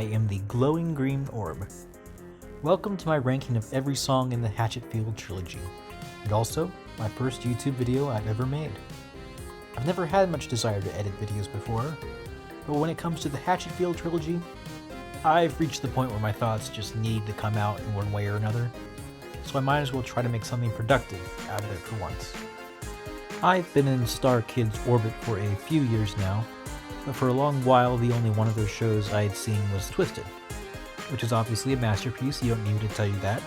I am the glowing green orb. Welcome to my ranking of every song in the Hatchetfield Trilogy, and also my first YouTube video I've ever made. I've never had much desire to edit videos before, but when it comes to the Hatchetfield Trilogy, I've reached the point where my thoughts just need to come out in one way or another, so I might as well try to make something productive out of it for once. I've been in Starkid's orbit for a few years now, but for a long while the only one of their shows I had seen was Twisted, which is obviously a masterpiece. You don't need me to tell you that.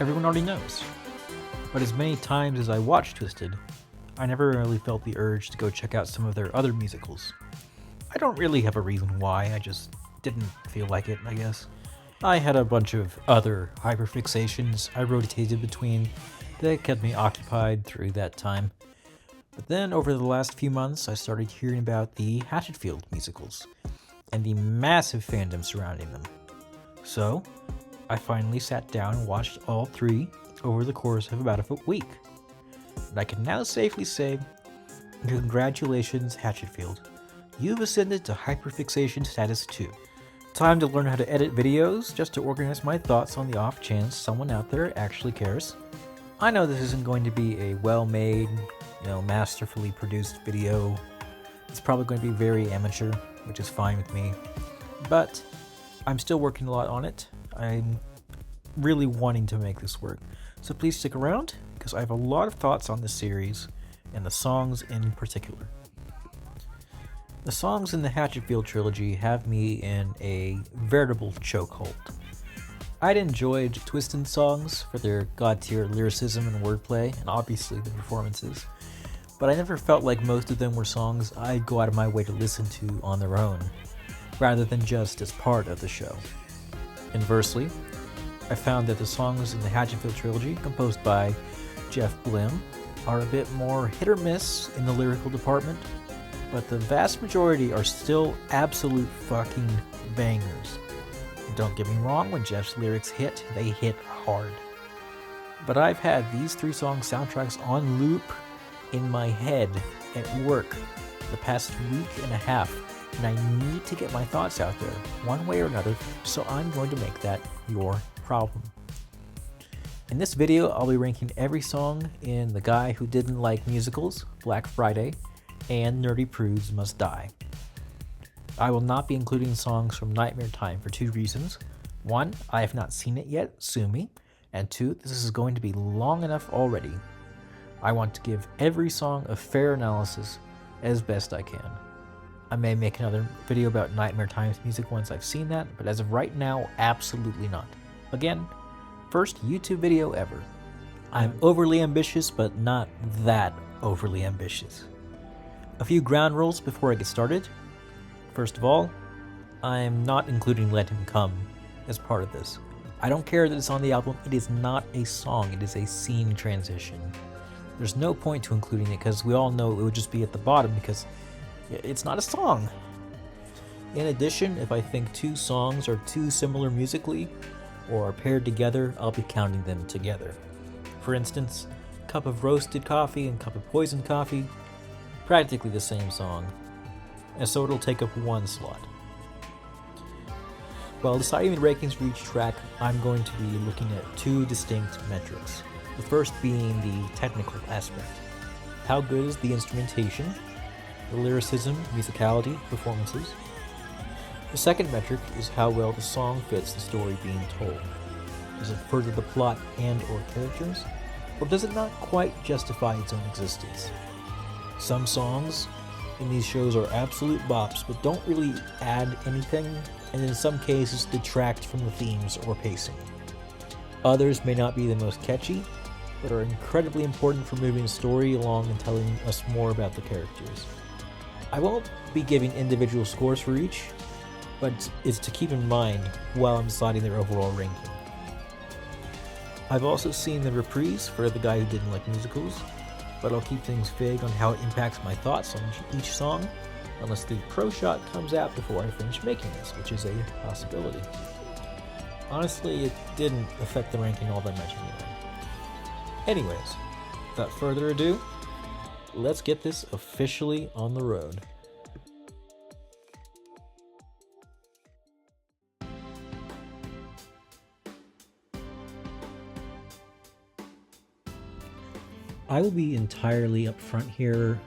Everyone already knows. But as many times as I watched Twisted, I never really felt the urge to go check out some of their other musicals. I don't really have a reason why, I just didn't feel like it, I guess. I had a bunch of other hyperfixations I rotated between that kept me occupied through that time. But then, over the last few months, I started hearing about the Hatchetfield musicals, and the massive fandom surrounding them. So, I finally sat down and watched all three over the course of about a week. And I can now safely say, congratulations Hatchetfield, you've ascended to hyperfixation status 2. Time to learn how to edit videos, just to organize my thoughts on the off chance someone out there actually cares. I know this isn't going to be a well-made, masterfully produced video. It's probably going to be very amateur, which is fine with me. But I'm still working a lot on it. I'm really wanting to make this work. So please stick around, because I have a lot of thoughts on this series, and the songs in particular. The songs in the Hatchetfield trilogy have me in a veritable chokehold. I'd enjoyed Twisted songs for their god-tier lyricism and wordplay, and obviously the performances, but I never felt like most of them were songs I'd go out of my way to listen to on their own, rather than just as part of the show. Inversely, I found that the songs in the Hatchetfield trilogy, composed by Jeff Blim, are a bit more hit or miss in the lyrical department, but the vast majority are still absolute fucking bangers. Don't get me wrong, when Jeff's lyrics hit, they hit hard. But I've had these three song soundtracks on loop in my head at work the past week and a half, and I need to get my thoughts out there, one way or another, so I'm going to make that your problem. In this video, I'll be ranking every song in The Guy Who Didn't Like Musicals, Black Friday, and Nerdy Prudes Must Die. I will not be including songs from Nightmare Time for two reasons. One, I have not seen it yet, sue me. And two, this is going to be long enough already. I want to give every song a fair analysis as best I can. I may make another video about Nightmare Time's music once I've seen that, but as of right now, absolutely not. Again, first YouTube video ever. I'm overly ambitious, but not that overly ambitious. A few ground rules before I get started. First of all, I'm not including Let Him Come as part of this. I don't care that it's on the album, it is not a song, it is a scene transition. There's no point to including it because we all know it would just be at the bottom because it's not a song. In addition, if I think two songs are too similar musically or are paired together, I'll be counting them together. For instance, Cup of Roasted Coffee and Cup of Poisoned Coffee, practically the same song, and so it'll take up one slot. While deciding the rankings for each track, I'm going to be looking at two distinct metrics. The first being the technical aspect. How good is the instrumentation, the lyricism, musicality, performances? The second metric is how well the song fits the story being told. Does it further the plot and or characters, or does it not quite justify its own existence? Some songs in these shows are absolute bops, but don't really add anything, and in some cases detract from the themes or pacing. Others may not be the most catchy, but are incredibly important for moving the story along and telling us more about the characters. I won't be giving individual scores for each, but it's to keep in mind while I'm deciding their overall ranking. I've also seen the reprise for The Guy Who Didn't Like Musicals, but I'll keep things vague on how it impacts my thoughts on each song, unless the pro shot comes out before I finish making this, which is a possibility. Honestly, it didn't affect the ranking all that much anyway. Anyways, without further ado, let's get this officially on the road. I will be entirely upfront here.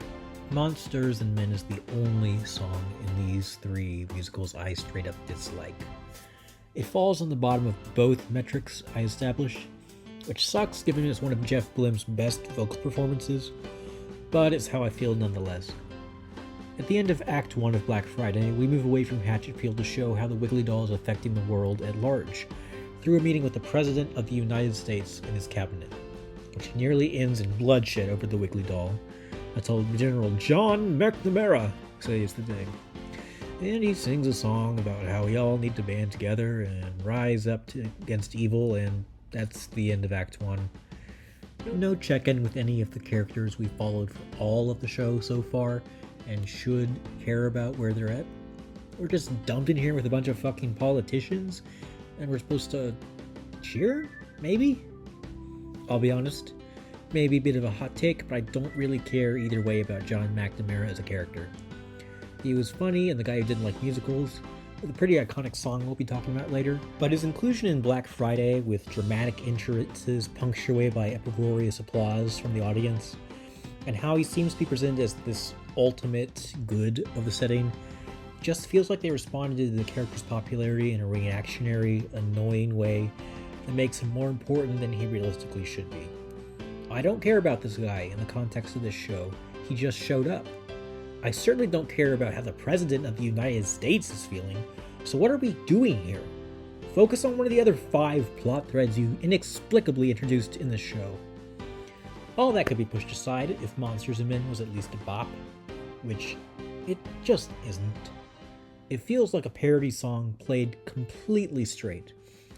Monsters and Men is the only song in these three musicals I straight up dislike. It falls on the bottom of both metrics I established, which sucks given it's one of Jeff Blim's best vocal performances, but it's how I feel nonetheless. At the end of Act 1 of Black Friday, we move away from Hatchetfield to show how the Wiggly Doll is affecting the world at large, through a meeting with the President of the United States and his cabinet, which nearly ends in bloodshed over the Wiggly Doll, until General John McNamara saves the day. And he sings a song about how we all need to band together and rise up against evil, and that's the end of Act 1. No check-in with any of the characters we followed for all of the show so far, and should care about where they're at. We're just dumped in here with a bunch of fucking politicians, and we're supposed to cheer? Maybe? I'll be honest, maybe a bit of a hot take, but I don't really care either way about John McNamara as a character. He was funny and the guy who didn't like musicals, with a pretty iconic song we'll be talking about later, but his inclusion in Black Friday with dramatic entrances punctuated by uproarious applause from the audience, and how he seems to be presented as this ultimate good of the setting, just feels like they responded to the character's popularity in a reactionary, annoying way that makes him more important than he realistically should be. I don't care about this guy in the context of this show, he just showed up. I certainly don't care about how the President of the United States is feeling, so what are we doing here? Focus on one of the other 5 plot threads you inexplicably introduced in the show. All that could be pushed aside if Monsters and Men was at least a bop, which it just isn't. It feels like a parody song played completely straight,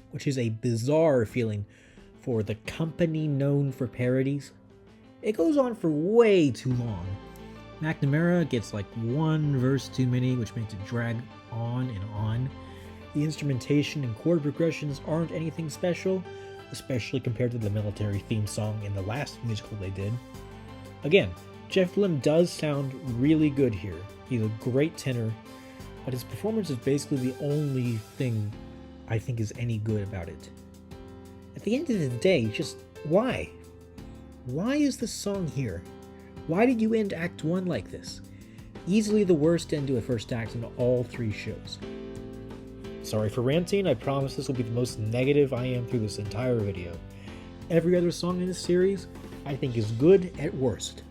which is a bizarre feeling for the company known for parodies. It goes on for way too long. McNamara gets like one verse too many, which makes it drag on and on. The instrumentation and chord progressions aren't anything special, especially compared to the military theme song in the last musical they did. Again, Jeff Blim does sound really good here. He's a great tenor, but his performance is basically the only thing I think is any good about it. At the end of the day, just why? Why is this song here? Why did you end Act 1 like this? Easily the worst end to a first act in all 3 shows. Sorry for ranting, I promise this will be the most negative I am through this entire video. Every other song in this series, I think is good at worst.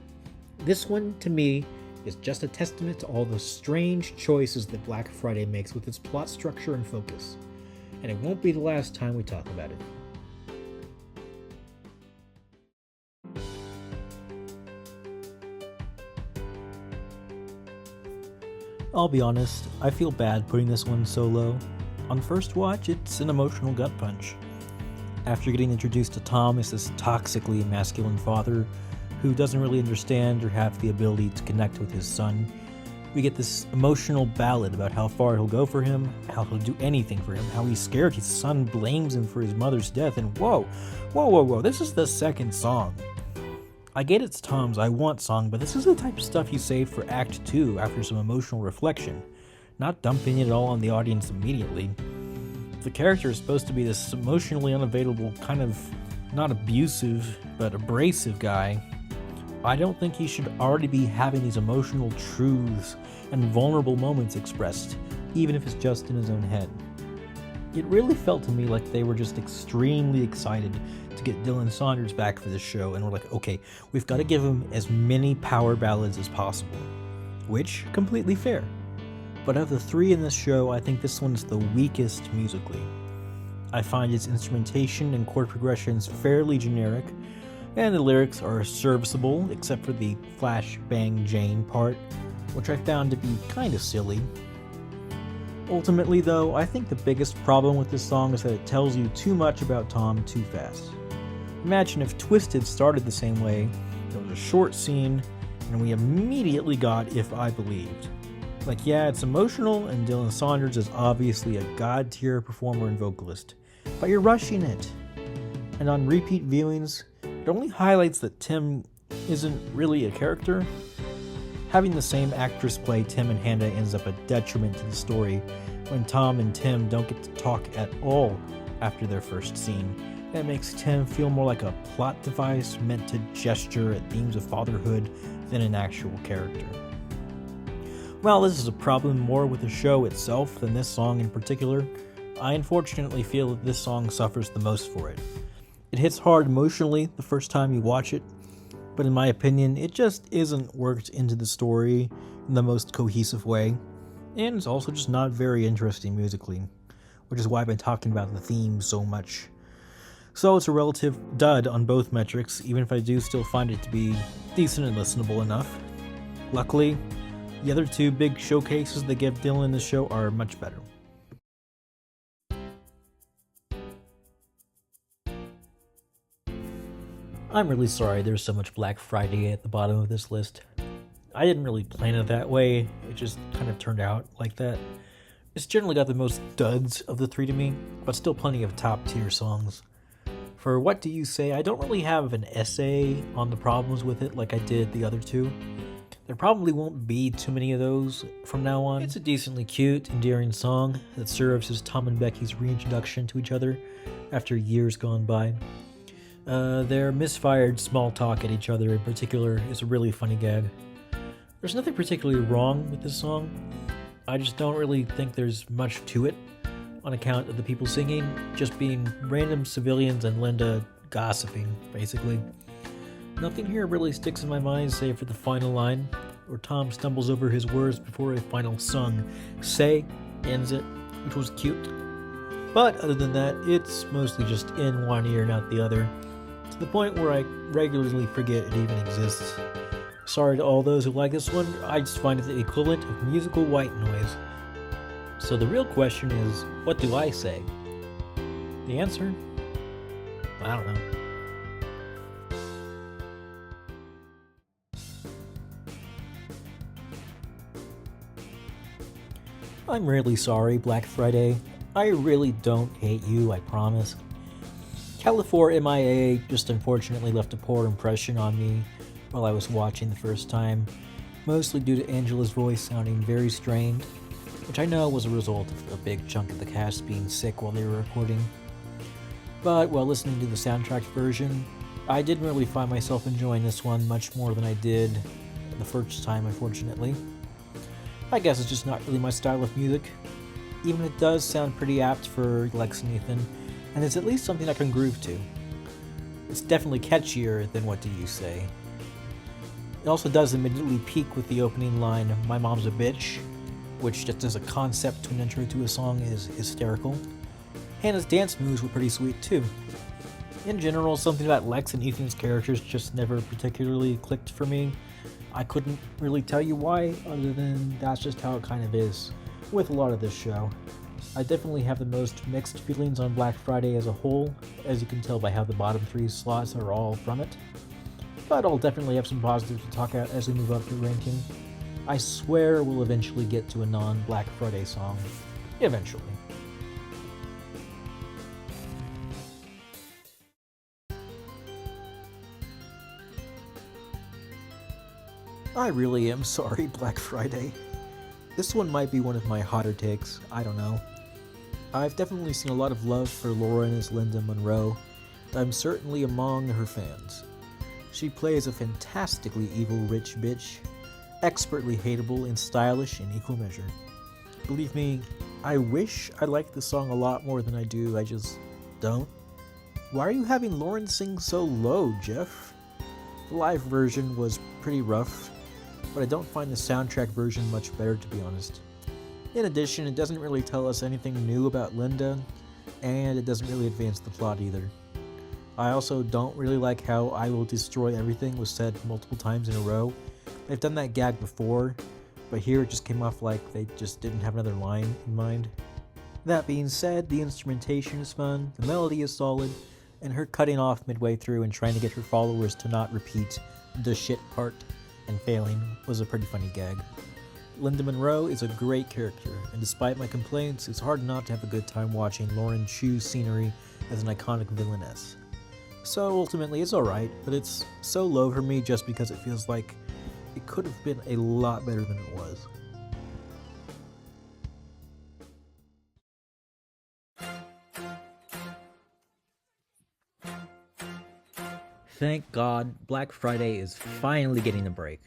This one, to me, is just a testament to all the strange choices that Black Friday makes with its plot structure and focus. And it won't be the last time we talk about it. I'll be honest, I feel bad putting this one so low. On first watch, it's an emotional gut punch. After getting introduced to Tom as this toxically masculine father who doesn't really understand or have the ability to connect with his son, we get this emotional ballad about how far he'll go for him, how he'll do anything for him, how he's scared his son blames him for his mother's death, and whoa, this is the second song. I get it's Tom's I Want song, but this is the type of stuff you save for Act 2 after some emotional reflection, not dumping it all on the audience immediately. The character is supposed to be this emotionally unavailable, kind of not abusive, but abrasive guy. I don't think he should already be having these emotional truths and vulnerable moments expressed, even if it's just in his own head. It really felt to me like they were just extremely excited to get Dylan Saunders back for this show, and we're like, okay, we've got to give him as many power ballads as possible, which, completely fair. But of the 3 in this show, I think this one's the weakest musically. I find its instrumentation and chord progressions fairly generic, and the lyrics are serviceable, except for the Flash Bang Jane part, which I found to be kinda silly. Ultimately though, I think the biggest problem with this song is that it tells you too much about Tom too fast. Imagine if Twisted started the same way, there was a short scene, and we immediately got If I Believed. Like, yeah, it's emotional, and Dylan Saunders is obviously a god-tier performer and vocalist, but you're rushing it. And on repeat viewings, it only highlights that Tim isn't really a character. Having the same actress play Tim and Hannah ends up a detriment to the story when Tom and Tim don't get to talk at all after their first scene, that makes 10 feel more like a plot device meant to gesture at themes of fatherhood than an actual character. While this is a problem more with the show itself than this song in particular, I unfortunately feel that this song suffers the most for it. It hits hard emotionally the first time you watch it, but in my opinion, it just isn't worked into the story in the most cohesive way, and it's also just not very interesting musically, which is why I've been talking about the theme so much. So it's a relative dud on both metrics, even if I do still find it to be decent and listenable enough. Luckily, the other two big showcases that give Dylan this show are much better. I'm really sorry there's so much Black Friday at the bottom of this list. I didn't really plan it that way, it just kind of turned out like that. It's generally got the most duds of the three to me, but still plenty of top tier songs. For What Do You Say, I don't really have an essay on the problems with it like I did the other two. There probably won't be too many of those from now on. It's a decently cute, endearing song that serves as Tom and Becky's reintroduction to each other after years gone by. Their misfired small talk at each other in particular is a really funny gag. There's nothing particularly wrong with this song. I just don't really think there's much to it on account of the people singing just being random civilians and Linda gossiping, basically. Nothing here really sticks in my mind save for the final line, where Tom stumbles over his words before a final sung "say" ends it, which was cute. But other than that, it's mostly just in one ear and out the other, to the point where I regularly forget it even exists. Sorry to all those who like this one, I just find it the equivalent of musical white noise. So the real question is, what do I say? The answer? I don't know. I'm really sorry, Black Friday. I really don't hate you, I promise. California MIA just unfortunately left a poor impression on me while I was watching the first time, mostly due to Angela's voice sounding very strained, which I know was a result of a big chunk of the cast being sick while they were recording. But while listening to the soundtrack version, I didn't really find myself enjoying this one much more than I did the first time, unfortunately. I guess it's just not really my style of music, even if it does sound pretty apt for Lex and Ethan, and it's at least something I can groove to. It's definitely catchier than What Do You Say. It also does immediately peak with the opening line, "My mom's a bitch," which just as a concept to an intro to a song is hysterical. Hannah's dance moves were pretty sweet too. In general, something about Lex and Ethan's characters just never particularly clicked for me. I couldn't really tell you why, other than that's just how it kind of is with a lot of this show. I definitely have the most mixed feelings on Black Friday as a whole, as you can tell by how the bottom three slots are all from it. But I'll definitely have some positives to talk about as we move up the ranking. I swear we'll eventually get to a non-Black Friday song. Eventually. I really am sorry, Black Friday. This one might be one of my hotter takes, I don't know. I've definitely seen a lot of love for Lauren as Linda Monroe, and I'm certainly among her fans. She plays a fantastically evil rich bitch, expertly hateable and stylish in equal measure. Believe me, I wish I liked the song a lot more than I do, I just don't. Why are you having Lauren sing so low, Jeff? The live version was pretty rough, but I don't find the soundtrack version much better, to be honest. In addition, it doesn't really tell us anything new about Linda, and it doesn't really advance the plot either. I also don't really like how "I will destroy everything" was said multiple times in a row. They've done that gag before, but here it just came off like they just didn't have another line in mind. That being said, the instrumentation is fun, the melody is solid, and her cutting off midway through and trying to get her followers to not repeat the shit part and failing was a pretty funny gag. Linda Monroe is a great character, and despite my complaints, it's hard not to have a good time watching Lauren choose scenery as an iconic villainess. So ultimately it's alright, but it's so low for me just because it feels like it could have been a lot better than it was. Thank God, Black Friday is finally getting a break.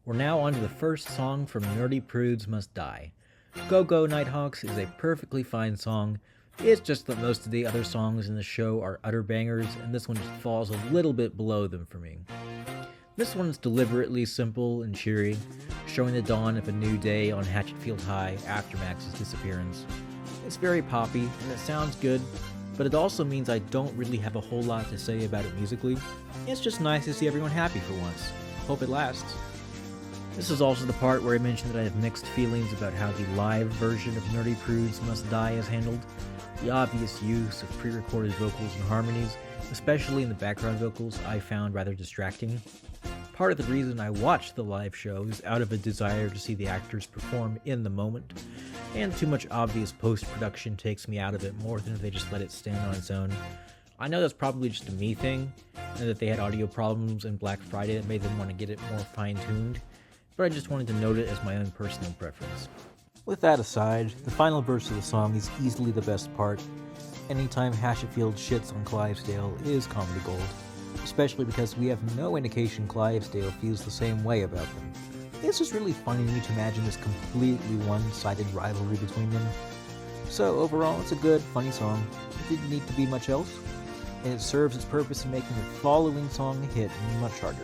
We're now on to the first song from Nerdy Prudes Must Die. Go Go Nighthawks is a perfectly fine song. It's just that most of the other songs in the show are utter bangers, and this one just falls a little bit below them for me. This one's deliberately simple and cheery, showing the dawn of a new day on Hatchetfield High after Max's disappearance. It's very poppy, and it sounds good, but it also means I don't really have a whole lot to say about it musically. It's just nice to see everyone happy for once. Hope it lasts. This is also the part where I mentioned that I have mixed feelings about how the live version of Nerdy Prudes Must Die is handled. The obvious use of pre-recorded vocals and harmonies, especially in the background vocals, I found rather distracting. Part of the reason I watched the live show is out of a desire to see the actors perform in the moment, and too much obvious post-production takes me out of it more than if they just let it stand on its own. I know that's probably just a me thing, and that they had audio problems in Black Friday that made them want to get it more fine-tuned, but I just wanted to note it as my own personal preference. With that aside, the final verse of the song is easily the best part. Anytime Hatchetfield shits on Clivesdale is comedy gold, especially because we have no indication Clivesdale feels the same way about them. It's just really funny to me to imagine this completely one-sided rivalry between them. So overall, it's a good, funny song. It didn't need to be much else, and it serves its purpose in making the following song a hit much harder.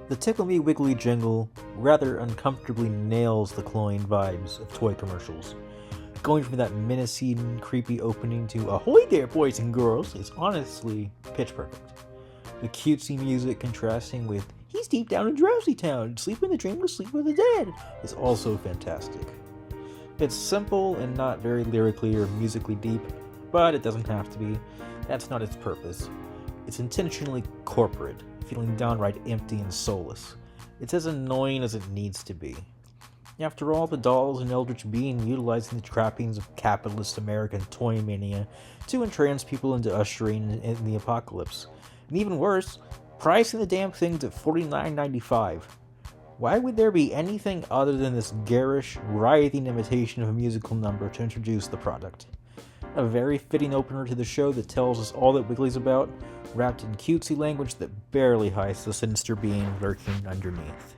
The Tickle Me Wiggly jingle rather uncomfortably nails the cloying vibes of toy commercials. Going from that menacing, creepy opening to "Ahoy there, boys and girls" is honestly pitch perfect. The cutesy music contrasting with "He's deep down in Drowsy Town, sleep in the dreamless sleep of the dead" is also fantastic. It's simple and not very lyrically or musically deep, but it doesn't have to be. That's not its purpose. It's intentionally corporate, feeling downright empty and soulless. It's as annoying as it needs to be. After all, the dolls in Eldritch Being utilizing the trappings of capitalist American toy mania to entrance people into ushering in the apocalypse. And even worse, pricing the damn things at $49.95. Why would there be anything other than this garish, writhing imitation of a musical number to introduce the product? A very fitting opener to the show that tells us all that Wiggly's about, wrapped in cutesy language that barely hides the sinister being lurking underneath.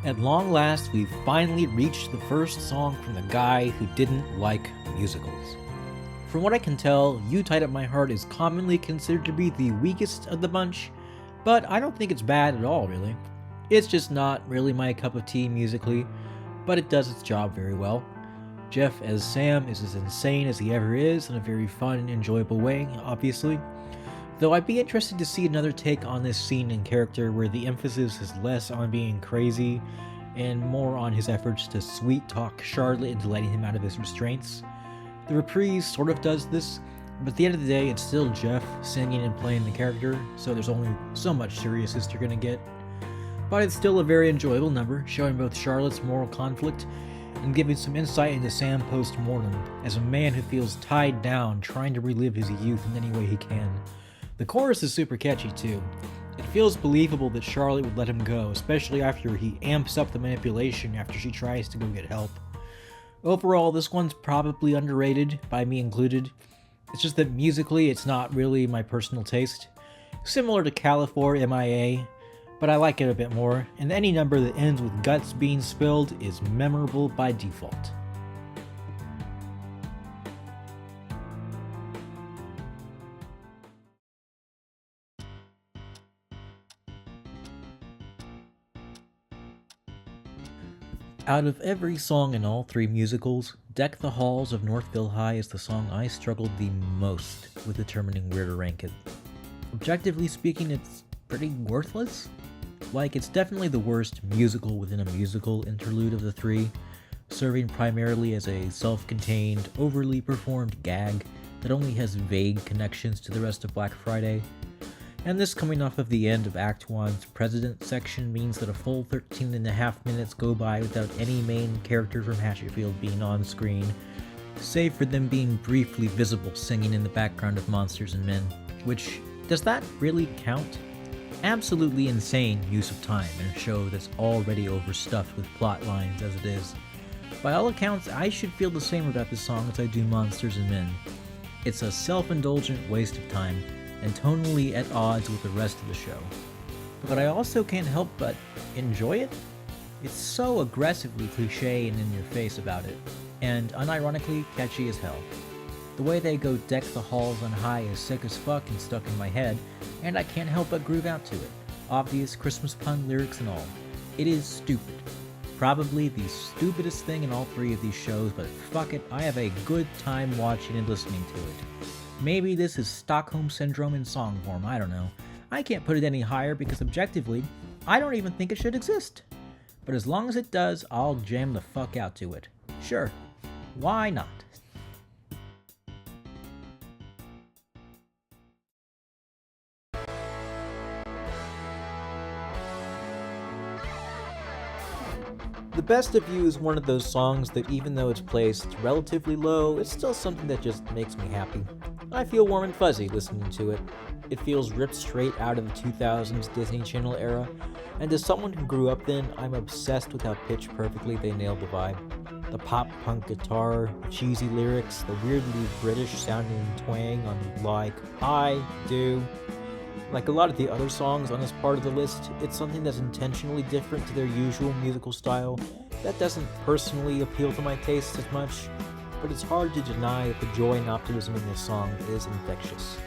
At long last, we've finally reached the first song from the guy who didn't like musicals. From what I can tell, You Tied Up My Heart is commonly considered to be the weakest of the bunch, but I don't think it's bad at all, really. It's just not really my cup of tea musically, but it does its job very well. Jeff as Sam is as insane as he ever is in a very fun and enjoyable way, obviously. Though I'd be interested to see another take on this scene and character where the emphasis is less on being crazy and more on his efforts to sweet-talk Charlotte into letting him out of his restraints. The reprise sort of does this, but at the end of the day, it's still Jeff singing and playing the character, so there's only so much seriousness you're gonna get. But it's still a very enjoyable number, showing both Charlotte's moral conflict and giving some insight into Sam post-mortem, as a man who feels tied down trying to relive his youth in any way he can. The chorus is super catchy too. It feels believable that Charlotte would let him go, especially after he amps up the manipulation after she tries to go get help. Overall, this one's probably underrated, by me included. It's just that musically, it's not really my personal taste. Similar to Califor MIA, but I like it a bit more, and any number that ends with guts being spilled is memorable by default. Out of every song in all three musicals, Deck the Halls of Northville High is the song I struggled the most with determining where to rank it. Objectively speaking, it's pretty worthless. Like, it's definitely the worst musical within a musical interlude of the three, serving primarily as a self-contained, overly performed gag that only has vague connections to the rest of Black Friday. And this coming off of the end of Act 1's President section means that a full 13.5 minutes go by without any main character from Hatchetfield being on screen, save for them being briefly visible singing in the background of Monsters and Men, which, does that really count? Absolutely insane use of time in a show that's already overstuffed with plot lines as it is. By all accounts, I should feel the same about this song as I do Monsters and Men. It's a self-indulgent waste of time, and tonally at odds with the rest of the show. But I also can't help but enjoy it. It's so aggressively cliche and in your face about it, and unironically catchy as hell. The way they go deck the halls on high is sick as fuck and stuck in my head, and I can't help but groove out to it. Obvious Christmas pun lyrics and all. It is stupid. Probably the stupidest thing in all three of these shows, but fuck it, I have a good time watching and listening to it. Maybe this is Stockholm Syndrome in song form, I don't know. I can't put it any higher because objectively, I don't even think it should exist. But as long as it does, I'll jam the fuck out to it. Sure, why not? The Best of You is one of those songs that even though it's placed relatively low, it's still something that just makes me happy. I feel warm and fuzzy listening to it. It feels ripped straight out of the 2000s Disney Channel era, and as someone who grew up then, I'm obsessed with how pitch perfectly they nailed the vibe. The pop-punk guitar, the cheesy lyrics, the weirdly British-sounding twang on like, I do. Like a lot of the other songs on this part of the list, it's something that's intentionally different to their usual musical style that doesn't personally appeal to my taste as much, but it's hard to deny that the joy and optimism in this song is infectious.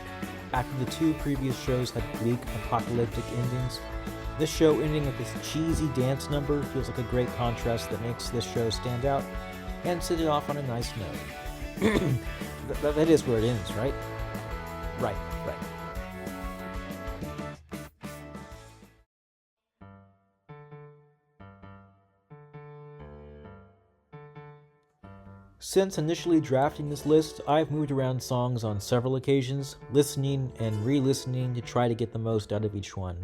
After the two previous shows had bleak, apocalyptic endings, this show ending with this cheesy dance number feels like a great contrast that makes this show stand out and set it off on a nice note. that is where it ends, right? Right. Since initially drafting this list, I've moved around songs on several occasions, listening and re-listening to try to get the most out of each one.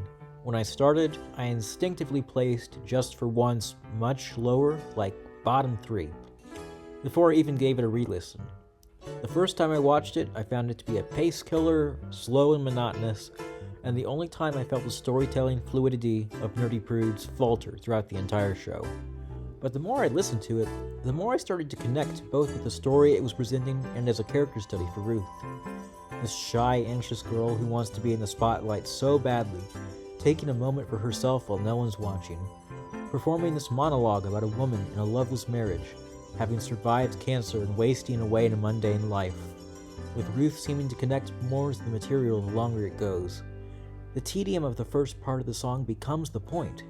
When I started, I instinctively placed Just for Once much lower, like bottom 3, before I even gave it a re-listen. The first time I watched it, I found it to be a pace killer, slow and monotonous, and the only time I felt the storytelling fluidity of Nerdy Prudes falter throughout the entire show. But the more I listened to it, the more I started to connect both with the story it was presenting and as a character study for Ruth. This shy, anxious girl who wants to be in the spotlight so badly, taking a moment for herself while no one's watching, performing this monologue about a woman in a loveless marriage, having survived cancer and wasting away in a mundane life, with Ruth seeming to connect more to the material the longer it goes. The tedium of the first part of the song becomes the point,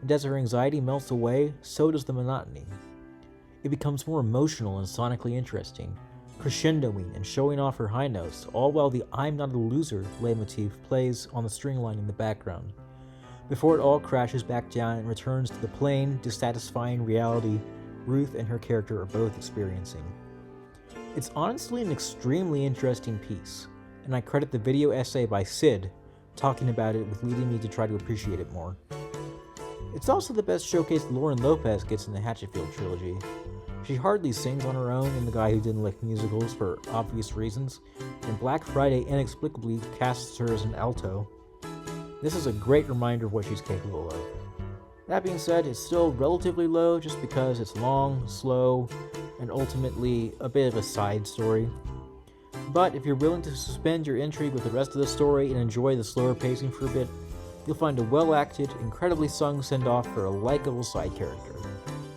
and as her anxiety melts away, so does the monotony. It becomes more emotional and sonically interesting, crescendoing and showing off her high notes, all while the I'm Not a Loser leitmotif plays on the string line in the background, before it all crashes back down and returns to the plain, dissatisfying reality Ruth and her character are both experiencing. It's honestly an extremely interesting piece, and I credit the video essay by Sid talking about it with leading me to try to appreciate it more. It's also the best showcase Lauren Lopez gets in the Hatchetfield trilogy. She hardly sings on her own in The Guy Who Didn't Like Musicals for obvious reasons, and Black Friday inexplicably casts her as an alto. This is a great reminder of what she's capable of. That being said, it's still relatively low just because it's long, slow, and ultimately a bit of a side story. But if you're willing to suspend your intrigue with the rest of the story and enjoy the slower pacing for a bit, you'll find a well-acted, incredibly sung send-off for a likable side character.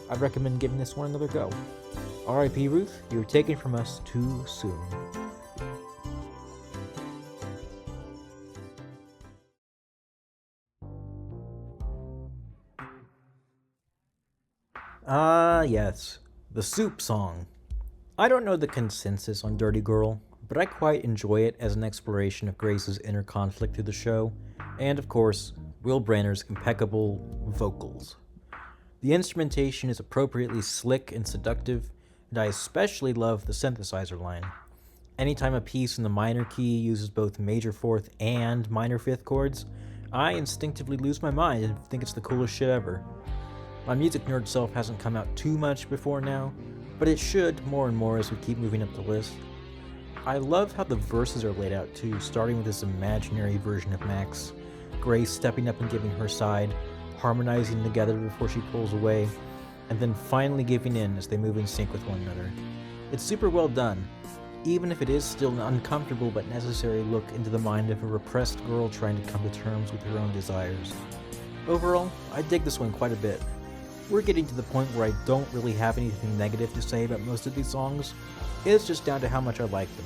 I'd recommend giving this one another go. R.I.P. Ruth, you were taken from us too soon. Yes, the Soup Song. I don't know the consensus on Dirty Girl, but I quite enjoy it as an exploration of Grace's inner conflict through the show, and of course, Will Branner's impeccable vocals. The instrumentation is appropriately slick and seductive, and I especially love the synthesizer line. Anytime a piece in the minor key uses both major fourth and minor fifth chords, I instinctively lose my mind and think it's the coolest shit ever. My music nerd self hasn't come out too much before now, but it should more and more as we keep moving up the list. I love how the verses are laid out too, starting with this imaginary version of Max, Grace stepping up and giving her side, harmonizing together before she pulls away, and then finally giving in as they move in sync with one another. It's super well done, even if it is still an uncomfortable but necessary look into the mind of a repressed girl trying to come to terms with her own desires. Overall, I dig this one quite a bit. We're getting to the point where I don't really have anything negative to say about most of these songs. It's just down to how much I like them.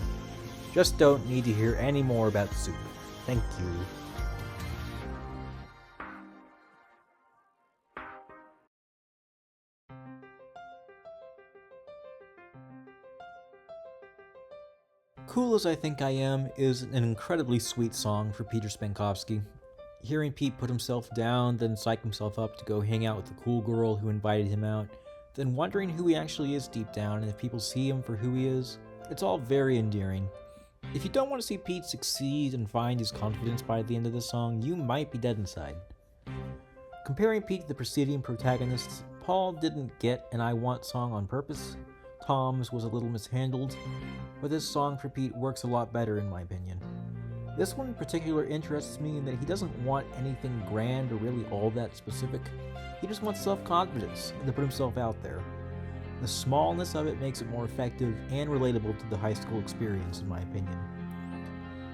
Just don't need to hear any more about Soup. Thank you. Cool As I Think I Am is an incredibly sweet song for Peter Spankowski. Hearing Pete put himself down, then psych himself up to go hang out with the cool girl who invited him out, then wondering who he actually is deep down and if people see him for who he is, it's all very endearing. If you don't want to see Pete succeed and find his confidence by the end of the song, you might be dead inside. Comparing Pete to the preceding protagonists, Paul didn't get an I Want song on purpose. Tom's was a little mishandled, but this song for Pete works a lot better in my opinion. This one in particular interests me in that he doesn't want anything grand or really all that specific. He just wants self-confidence and to put himself out there. The smallness of it makes it more effective and relatable to the high school experience in my opinion.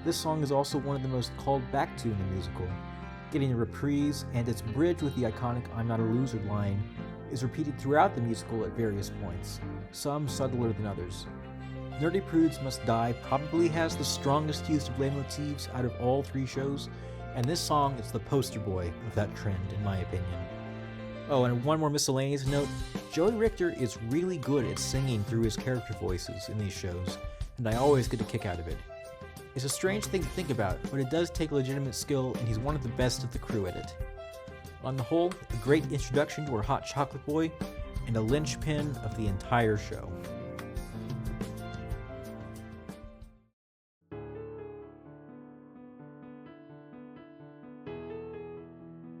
This song is also one of the most called back to in the musical, getting a reprise, and its bridge with the iconic I'm Not a Loser line is repeated throughout the musical at various points, some subtler than others. Nerdy Prudes Must Die probably has the strongest use of leitmotifs out of all three shows, and this song is the poster boy of that trend in my opinion. Oh, and one more miscellaneous note, Joey Richter is really good at singing through his character voices in these shows, and I always get a kick out of it. It's a strange thing to think about, but it does take legitimate skill, and he's one of the best of the crew at it. On the whole, a great introduction to our hot chocolate boy, and a linchpin of the entire show.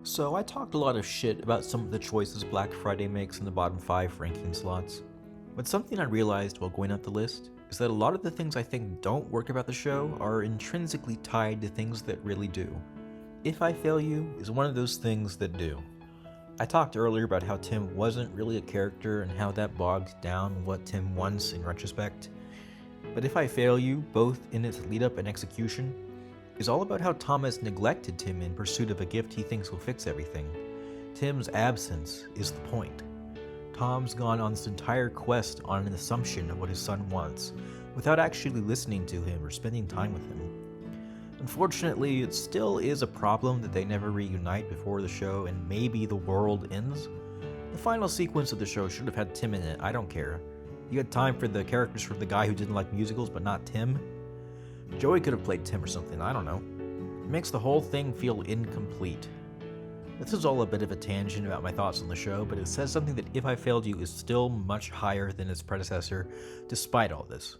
So I talked a lot of shit about some of the choices Black Friday makes in the bottom 5 ranking slots, but something I realized while going up the list is that a lot of the things I think don't work about the show are intrinsically tied to things that really do. If I Fail You is one of those things that do. I talked earlier about how Tim wasn't really a character and how that bogged down what Tim wants in retrospect. But If I Fail You, both in its lead up and execution, is all about how Thomas neglected Tim in pursuit of a gift he thinks will fix everything. Tim's absence is the point. Tom's gone on this entire quest on an assumption of what his son wants, without actually listening to him or spending time with him. Unfortunately, it still is a problem that they never reunite before the show and maybe the world ends. The final sequence of the show should have had Tim in it, I don't care. You had time for the characters for the guy who didn't like musicals but not Tim? Joey could have played Tim or something, I don't know. It makes the whole thing feel incomplete. This is all a bit of a tangent about my thoughts on the show, but it says something that If I Failed You is still much higher than its predecessor, despite all this.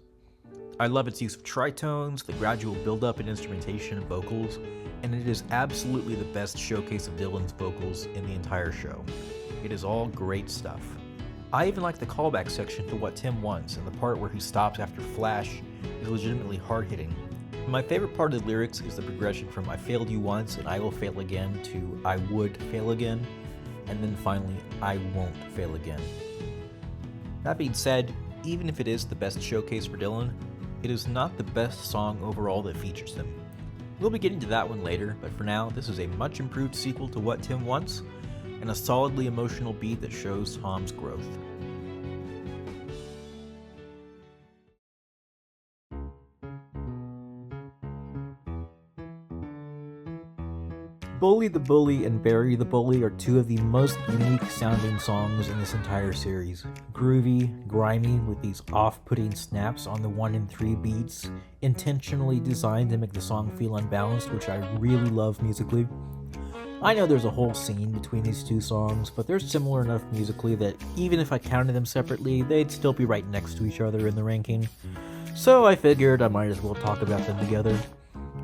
I love its use of tritones, the gradual build-up in instrumentation and vocals, and it is absolutely the best showcase of Dylan's vocals in the entire show. It is all great stuff. I even like the callback section to What Tim Wants, and the part where he stops after Flash is legitimately hard-hitting. My favorite part of the lyrics is the progression from I failed you once and I will fail again to I would fail again, and then finally I won't fail again. That being said, even if it is the best showcase for Dylan, it is not the best song overall that features him. We'll be getting to that one later, but for now, this is a much improved sequel to What Tim Wants, and a solidly emotional beat that shows Tom's growth. Bully the Bully and Bury the Bully are two of the most unique sounding songs in this entire series. Groovy, grimy, with these off-putting snaps on the 1 and 3 beats, intentionally designed to make the song feel unbalanced, which I really love musically. I know there's a whole scene between these two songs, but they're similar enough musically that even if I counted them separately, they'd still be right next to each other in the ranking. So I figured I might as well talk about them together.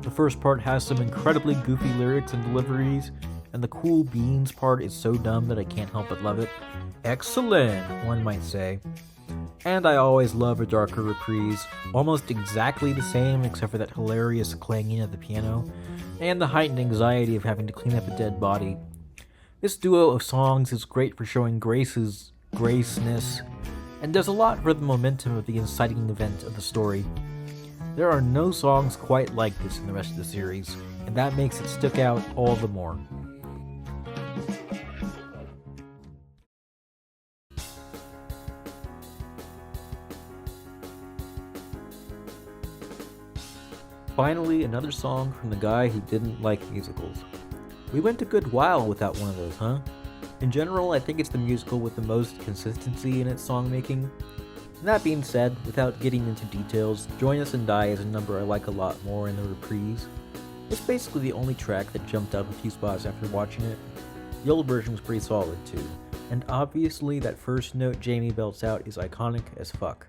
The first part has some incredibly goofy lyrics and deliveries, and the cool beans part is so dumb that I can't help but love it. Excellent, one might say. And I always love a darker reprise, almost exactly the same except for that hilarious clanging of the piano, and the heightened anxiety of having to clean up a dead body. This duo of songs is great for showing Grace's graceness, and does a lot for the momentum of the inciting event of the story. There are no songs quite like this in the rest of the series, and that makes it stick out all the more. Finally, another song from the guy who didn't like musicals. We went a good while without one of those, huh? In general, I think it's the musical with the most consistency in its songmaking. That being said, without getting into details, Join Us and Die is a number I like a lot more in the reprise. It's basically the only track that jumped up a few spots after watching it. The old version was pretty solid too, and obviously that first note Jamie belts out is iconic as fuck.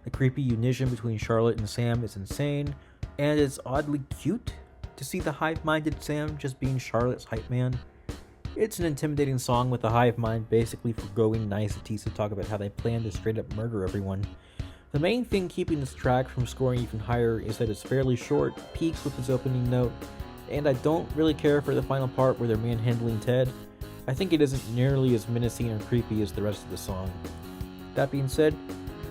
The creepy unison between Charlotte and Sam is insane, and it's oddly cute to see the hive-minded Sam just being Charlotte's hype man. It's an intimidating song with the hive mind basically foregoing niceties to talk about how they plan to straight up murder everyone. The main thing keeping this track from scoring even higher is that it's fairly short, peaks with its opening note, and I don't really care for the final part where they're manhandling Ted. I think it isn't nearly as menacing or creepy as the rest of the song. That being said,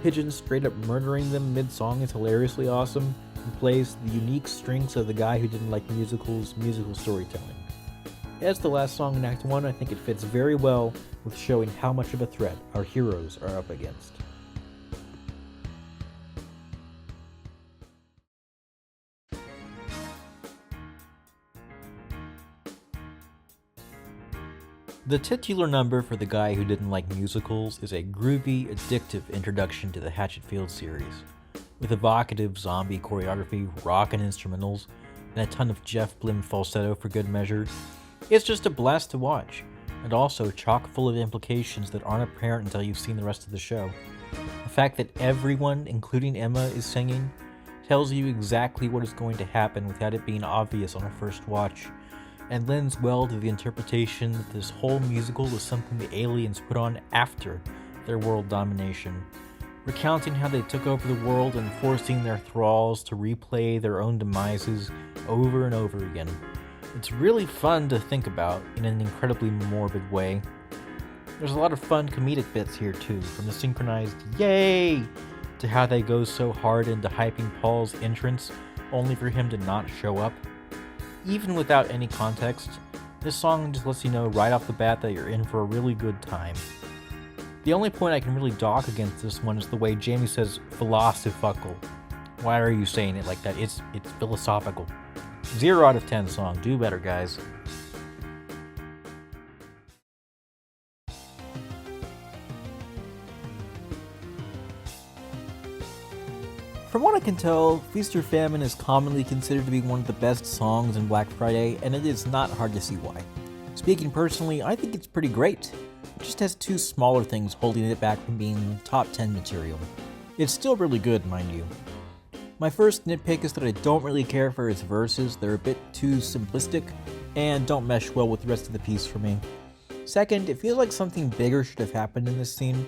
Pigeon straight up murdering them mid-song is hilariously awesome, and plays the unique strengths of the guy who didn't like musicals' musical storytelling. As the last song in Act 1, I think it fits very well with showing how much of a threat our heroes are up against. The titular number for the guy who didn't like musicals is a groovy, addictive introduction to the Hatchetfield series, with evocative zombie choreography, rock and instrumentals, and a ton of Jeff Blim falsetto for good measure. It's just a blast to watch, and also chock full of implications that aren't apparent until you've seen the rest of the show. The fact that everyone, including Emma, is singing tells you exactly what is going to happen without it being obvious on a first watch, and lends well to the interpretation that this whole musical was something the aliens put on after their world domination, recounting how they took over the world and forcing their thralls to replay their own demises over and over again. It's really fun to think about in an incredibly morbid way. There's a lot of fun comedic bits here too, from the synchronized yay to how they go so hard into hyping Paul's entrance only for him to not show up. Even without any context, this song just lets you know right off the bat that you're in for a really good time. The only point I can really dock against this one is the way Jamie says philosophical. Why are you saying it like that? It's philosophical. 0 out of 10 song. Do better, guys. From what I can tell, Feast or Famine is commonly considered to be one of the best songs in Black Friday, and it is not hard to see why. Speaking personally, I think it's pretty great. It just has 2 smaller things holding it back from being top 10 material. It's still really good, mind you. My first nitpick is that I don't really care for its verses. They're a bit too simplistic and don't mesh well with the rest of the piece for me. Second, it feels like something bigger should have happened in this scene.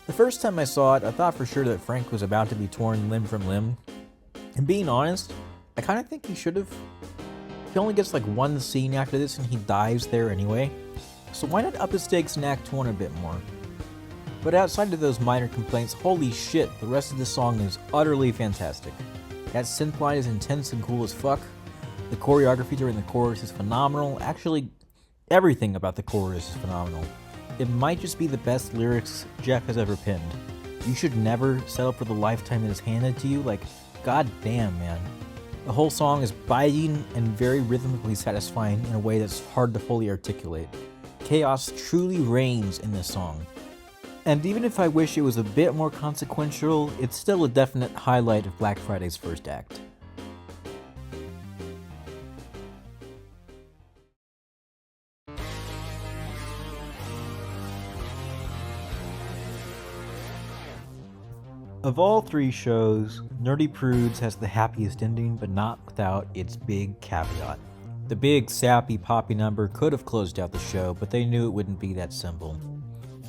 The first time I saw it, I thought for sure that Frank was about to be torn limb from limb. And being honest, I kind of think he should have. He only gets like 1 scene after this and he dies there anyway. So why not up the stakes in Act 1 a bit more? But outside of those minor complaints, holy shit, the rest of the song is utterly fantastic. That synth line is intense and cool as fuck. The choreography during the chorus is phenomenal. Actually, everything about the chorus is phenomenal. It might just be the best lyrics Jeff has ever penned. You should never settle for the lifetime that is handed to you. Like, god damn, man. The whole song is biting and very rhythmically satisfying in a way that's hard to fully articulate. Chaos truly reigns in this song. And even if I wish it was a bit more consequential, it's still a definite highlight of Black Friday's first act. Of all 3 shows, Nerdy Prudes has the happiest ending, but not without its big caveat. The big, sappy, poppy number could have closed out the show, but they knew it wouldn't be that simple.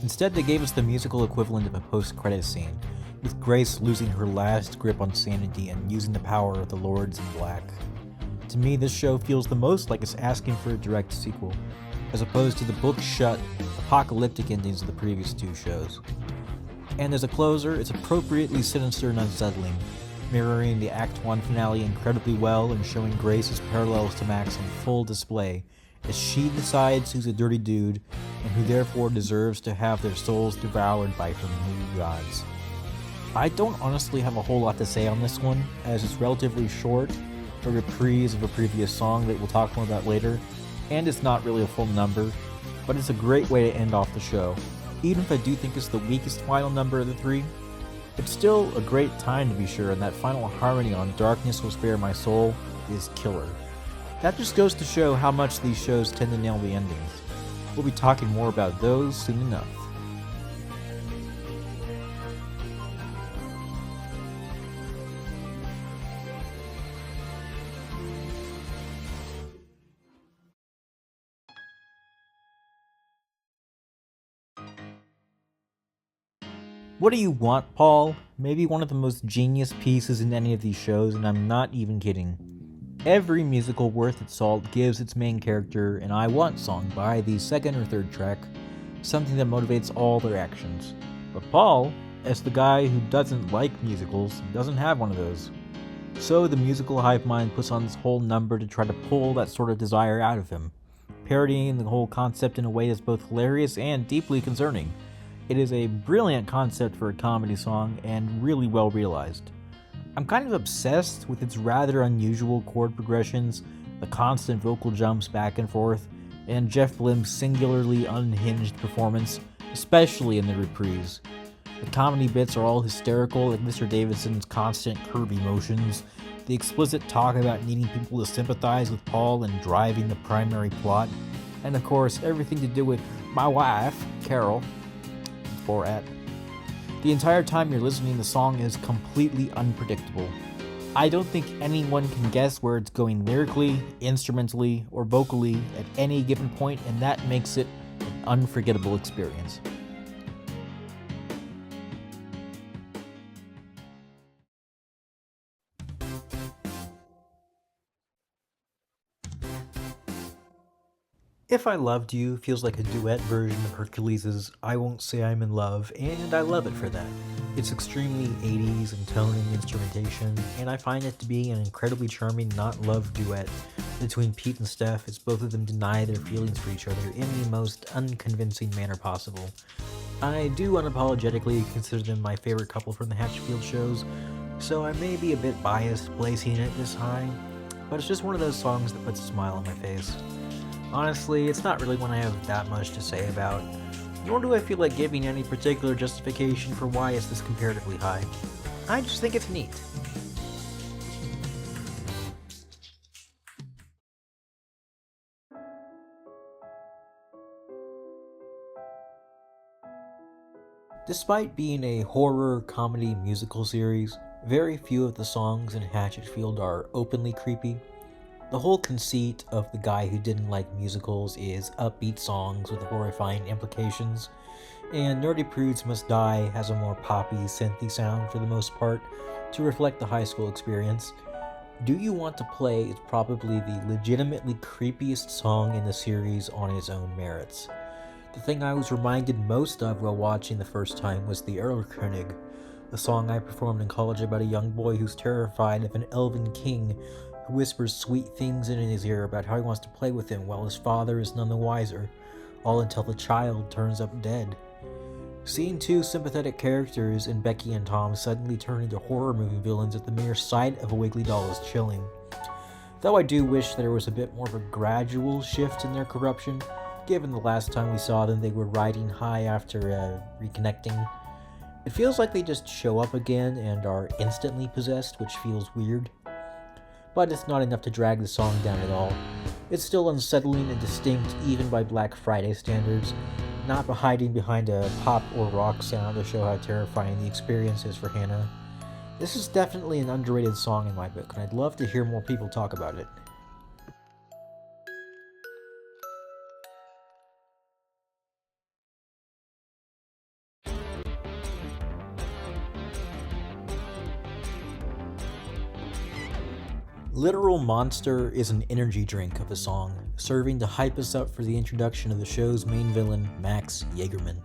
Instead, they gave us the musical equivalent of a post-credit scene, with Grace losing her last grip on sanity and using the power of the Lords in Black. To me, this show feels the most like it's asking for a direct sequel, as opposed to the book-shut, apocalyptic endings of the previous two shows. And as a closer, it's appropriately sinister and unsettling, mirroring the Act 1 finale incredibly well and showing Grace's parallels to Max on full display, as she decides who's a dirty dude, and who therefore deserves to have their souls devoured by her new gods. I don't honestly have a whole lot to say on this one, as it's relatively short, a reprise of a previous song that we'll talk more about later, and it's not really a full number, but it's a great way to end off the show. Even if I do think it's the weakest final number of the three, it's still a great time to be sure, and that final harmony on Darkness Will Spare My Soul is killer. That just goes to show how much these shows tend to nail the endings. We'll be talking more about those soon enough. What do you want, Paul? Maybe one of the most genius pieces in any of these shows, and I'm not even kidding. Every musical worth its salt gives its main character an I Want song by the second or third track, something that motivates all their actions. But Paul, as the guy who doesn't like musicals, doesn't have one of those. So the musical hive mind puts on this whole number to try to pull that sort of desire out of him, parodying the whole concept in a way that's both hilarious and deeply concerning. It is a brilliant concept for a comedy song and really well realized. I'm kind of obsessed with its rather unusual chord progressions, the constant vocal jumps back and forth, and Jeff Blim's singularly unhinged performance, especially in the reprise. The comedy bits are all hysterical, like Mr. Davidson's constant curvy motions, the explicit talk about needing people to sympathize with Paul and driving the primary plot, and of course everything to do with my wife, Carol, Borat. The entire time you're listening, the song is completely unpredictable. I don't think anyone can guess where it's going lyrically, instrumentally, or vocally at any given point, and that makes it an unforgettable experience. If I Loved You feels like a duet version of Hercules' I Won't Say I'm in Love, and I love it for that. It's extremely 80s in tone and instrumentation, and I find it to be an incredibly charming not-love duet between Pete and Steph, as both of them deny their feelings for each other in the most unconvincing manner possible. I do unapologetically consider them my favorite couple from the Hatchetfield shows, so I may be a bit biased placing it this high, but it's just one of those songs that puts a smile on my face. Honestly, it's not really one I have that much to say about, nor do I feel like giving any particular justification for why it's this comparatively high. I just think it's neat. Despite being a horror comedy musical series, very few of the songs in Hatchetfield are openly creepy. The whole conceit of the guy who didn't like musicals is upbeat songs with horrifying implications, and Nerdy Prudes Must Die has a more poppy, synthy sound for the most part to reflect the high school experience. Do You Want to Play is probably the legitimately creepiest song in the series on its own merits. The thing I was reminded most of while watching the first time was the Erlkönig, a song I performed in college about a young boy who's terrified of an elven king who whispers sweet things in his ear about how he wants to play with him while his father is none the wiser, all until the child turns up dead. Seeing two sympathetic characters in Becky and Tom suddenly turn into horror movie villains at the mere sight of a wiggly doll is chilling. Though I do wish there was a bit more of a gradual shift in their corruption, given the last time we saw them they were riding high after reconnecting. It feels like they just show up again and are instantly possessed, which feels weird. But it's not enough to drag the song down at all. It's still unsettling and distinct even by Black Friday standards, not hiding behind a pop or rock sound to show how terrifying the experience is for Hannah. This is definitely an underrated song in my book, and I'd love to hear more people talk about it. Literal Monster is an energy drink of a song, serving to hype us up for the introduction of the show's main villain, Max Jaegerman.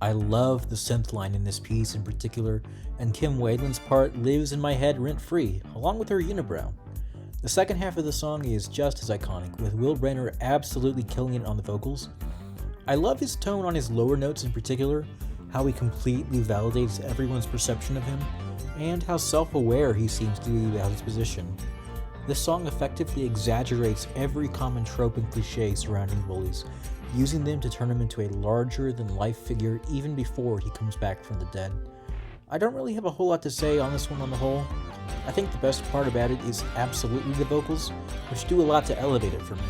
I love the synth line in this piece in particular, and Kim Whalen's part lives in my head rent-free, along with her unibrow. The second half of the song is just as iconic, with Will Brenner absolutely killing it on the vocals. I love his tone on his lower notes in particular, how he completely validates everyone's perception of him, and how self-aware he seems to be about his position. This song effectively exaggerates every common trope and cliche surrounding bullies, using them to turn him into a larger-than-life figure even before he comes back from the dead. I don't really have a whole lot to say on this one on the whole. I think the best part about it is absolutely the vocals, which do a lot to elevate it for me.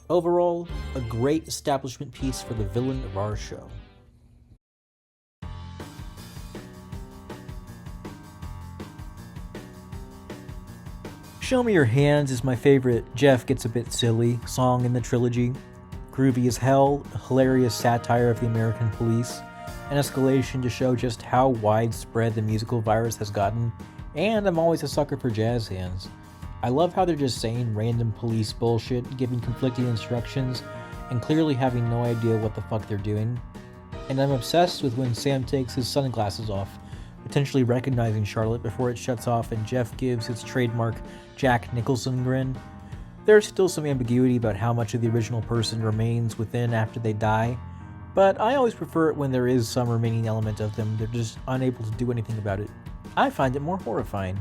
Overall, a great establishment piece for the villain of our show. Show Me Your Hands is my favorite Jeff Gets a Bit Silly song in the trilogy. Groovy as hell, a hilarious satire of the American police, an escalation to show just how widespread the musical virus has gotten, and I'm always a sucker for jazz hands. I love how they're just saying random police bullshit, giving conflicting instructions, and clearly having no idea what the fuck they're doing. And I'm obsessed with when Sam takes his sunglasses off, potentially recognizing Charlotte before it shuts off and Jeff gives his trademark Jack Nicholson grin. There's still some ambiguity about how much of the original person remains within after they die, but I always prefer it when there is some remaining element of them, they're just unable to do anything about it. I find it more horrifying.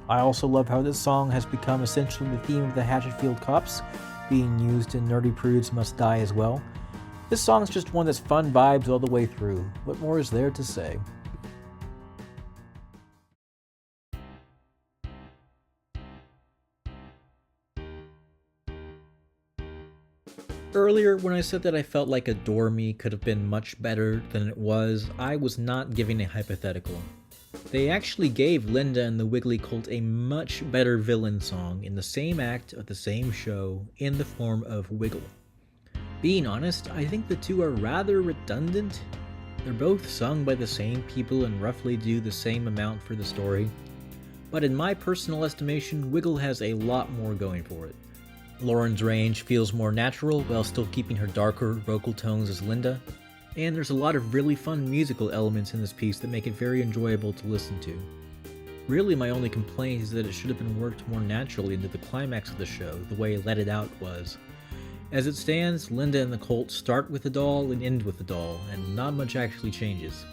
I also love how this song has become essentially the theme of the Hatchetfield cops, being used in Nerdy Prudes Must Die as well. This song's just one that's fun vibes all the way through. What more is there to say? Earlier, when I said that I felt like Adore Me could have been much better than it was, I was not giving a hypothetical. They actually gave Linda and the Wiggly Cult a much better villain song in the same act of the same show in the form of Wiggle. Being honest, I think the two are rather redundant. They're both sung by the same people and roughly do the same amount for the story. But in my personal estimation, Wiggle has a lot more going for it. Lauren's range feels more natural while still keeping her darker vocal tones as Linda, and there's a lot of really fun musical elements in this piece that make it very enjoyable to listen to. Really, my only complaint is that it should have been worked more naturally into the climax of the show, the way Let It Out was. As it stands, Linda and the Colt start with the doll and end with the doll, and not much actually changes.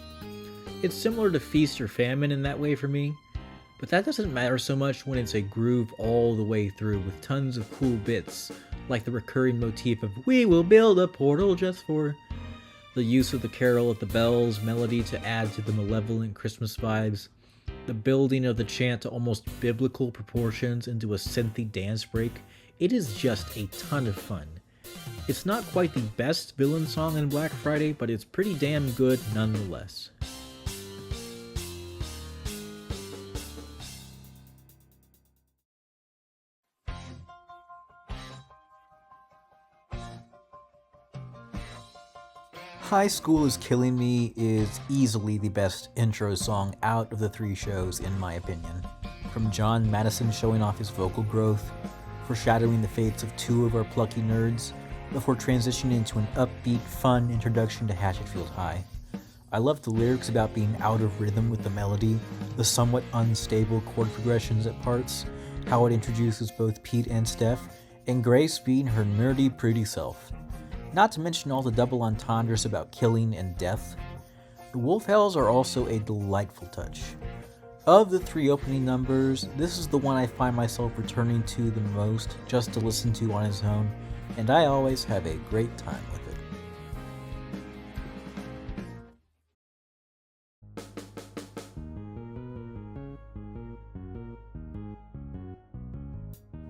It's similar to Feast or Famine in that way for me, but that doesn't matter so much when it's a groove all the way through with tons of cool bits, like the recurring motif of "We will build a portal just for," the use of the Carol of the Bells melody to add to the malevolent Christmas vibes, the building of the chant to almost biblical proportions into a synthy dance break. It is just a ton of fun. It's not quite the best villain song in Black Friday, but it's pretty damn good nonetheless. High School is Killing Me is easily the best intro song out of the three shows in my opinion. From John Madison showing off his vocal growth, foreshadowing the fates of two of our plucky nerds, before transitioning into an upbeat, fun introduction to Hatchetfield High. I love the lyrics about being out of rhythm with the melody, the somewhat unstable chord progressions at parts, how it introduces both Pete and Steph, and Grace being her nerdy, pretty self. Not to mention all the double entendres about killing and death. The Wolf Hells are also a delightful touch. Of the three opening numbers, this is the one I find myself returning to the most just to listen to on its own, and I always have a great time with it.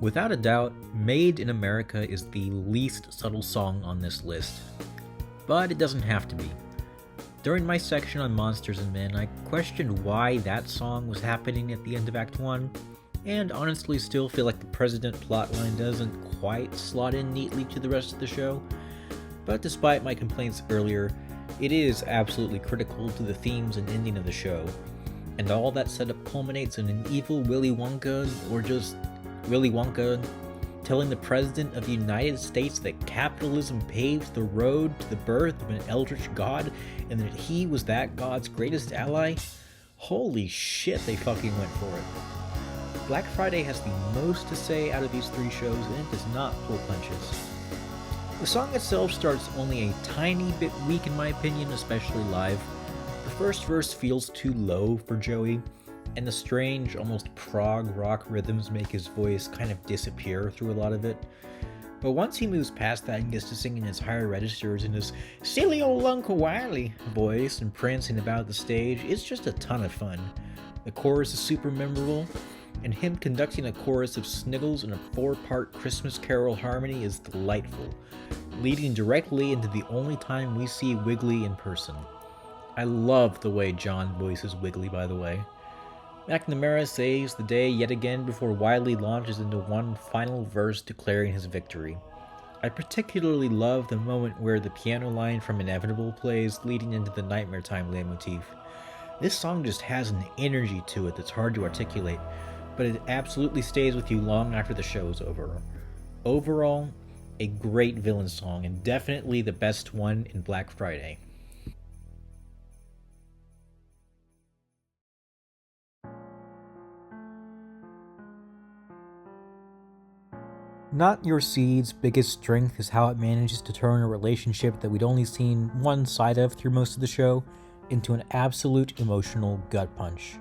Without a doubt, Made in America is the least subtle song on this list, but it doesn't have to be. During my section on Monsters and Men, I questioned why that song was happening at the end of Act 1, and honestly still feel like the President plotline doesn't quite slot in neatly to the rest of the show, but despite my complaints earlier, it is absolutely critical to the themes and ending of the show, and all that setup culminates in an evil Willy Wonka, or just Willy Wonka telling the President of the United States that capitalism paves the road to the birth of an eldritch god and that he was that god's greatest ally? Holy shit, they fucking went for it. Black Friday has the most to say out of these three shows, and it does not pull punches. The song itself starts only a tiny bit weak in my opinion, especially live. The first verse feels too low for Joey, and the strange, almost prog rock rhythms make his voice kind of disappear through a lot of it. But once he moves past that and gets to singing his higher registers in his silly old Uncle Wiley voice and prancing about the stage, it's just a ton of fun. The chorus is super memorable, and him conducting a chorus of sniggles in a 4-part Christmas Carol harmony is delightful, leading directly into the only time we see Wiggly in person. I love the way John voices Wiggly, by the way. McNamara saves the day yet again before Wiley launches into one final verse declaring his victory. I particularly love the moment where the piano line from Inevitable plays, leading into the Nightmare Time leitmotif. This song just has an energy to it that's hard to articulate, but it absolutely stays with you long after the show is over. Overall, a great villain song, and definitely the best one in Black Friday. Not Your Seed's biggest strength is how it manages to turn a relationship that we'd only seen one side of through most of the show into an absolute emotional gut punch.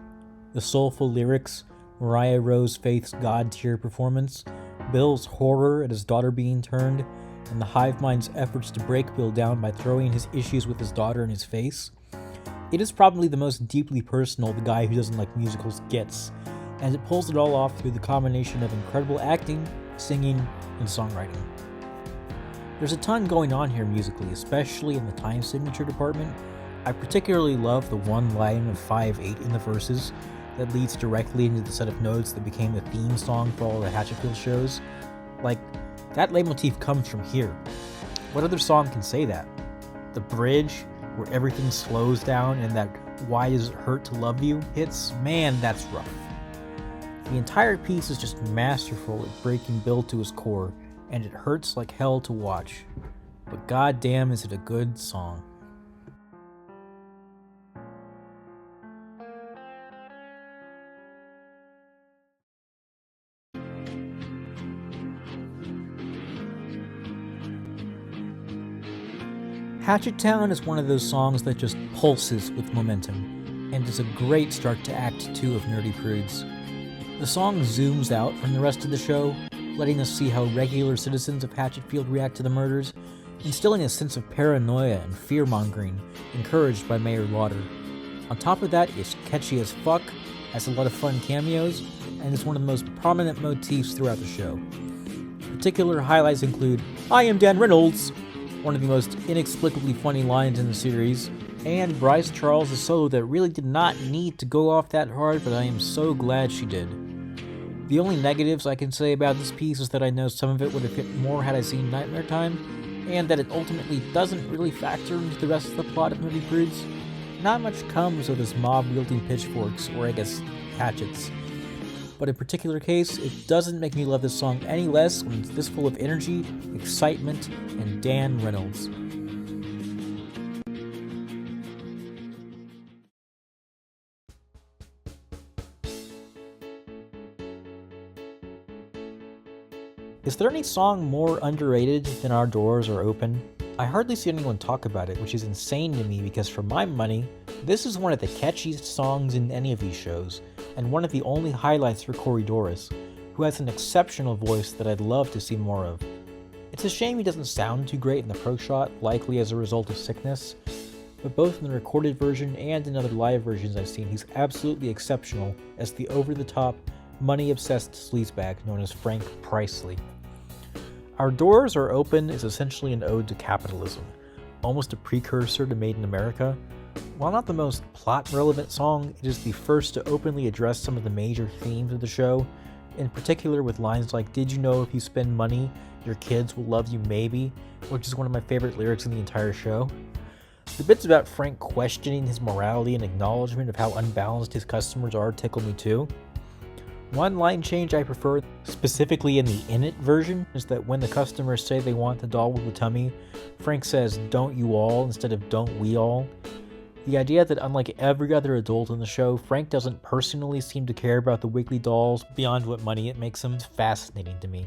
The soulful lyrics, Mariah Rose Faith's god-tier performance, Bill's horror at his daughter being turned, and the hive mind's efforts to break Bill down by throwing his issues with his daughter in his face. It is probably the most deeply personal the guy who doesn't like musicals gets, and it pulls it all off through the combination of incredible acting, singing, and songwriting. There's a ton going on here musically, especially in the time signature department. I particularly love the one line of 5/8 in the verses that leads directly into the set of notes that became the theme song for all the Hatchetfield shows. Like, that leitmotif comes from here. What other song can say that? The bridge, where everything slows down and that "Why Does It Hurt to Love You" hits, man, that's rough. The entire piece is just masterful at breaking Bill to his core, and it hurts like hell to watch. But goddamn is it a good song. Hatchettown is one of those songs that just pulses with momentum, and is a great start to Act 2 of Nerdy Prudes. The song zooms out from the rest of the show, letting us see how regular citizens of Hatchetfield react to the murders, instilling a sense of paranoia and fear-mongering encouraged by Mayor Lauder. On top of that, it's catchy as fuck, has a lot of fun cameos, and is one of the most prominent motifs throughout the show. Particular highlights include, "I am Dan Reynolds," one of the most inexplicably funny lines in the series, and Bryce Charles' solo that really did not need to go off that hard, but I am so glad she did. The only negatives I can say about this piece is that I know some of it would have hit more had I seen Nightmare Time, and that it ultimately doesn't really factor into the rest of the plot of Nerdy Prudes. Not much comes of this mob wielding pitchforks, or I guess hatchets. But in particular case, it doesn't make me love this song any less when it's this full of energy, excitement, and Dan Reynolds. Is there any song more underrated than Our Doors Are Open? I hardly see anyone talk about it, which is insane to me because for my money, this is one of the catchiest songs in any of these shows, and one of the only highlights for Corey Doris, who has an exceptional voice that I'd love to see more of. It's a shame he doesn't sound too great in the pro shot, likely as a result of sickness, but both in the recorded version and in other live versions I've seen, he's absolutely exceptional as the over-the-top, money-obsessed sleazebag known as Frank Pricely. Our Doors Are Open is essentially an ode to capitalism, almost a precursor to Made in America. While not the most plot-relevant song, it is the first to openly address some of the major themes of the show, in particular with lines like, "Did you know if you spend money, your kids will love you maybe?" which is one of my favorite lyrics in the entire show. The bits about Frank questioning his morality and acknowledgement of how unbalanced his customers are tickle me too. One line change I prefer, specifically in the In It version, is that when the customers say they want the doll with the tummy, Frank says, "Don't you all," instead of "Don't we all." The idea that unlike every other adult in the show, Frank doesn't personally seem to care about the wiggly dolls beyond what money it makes him is fascinating to me.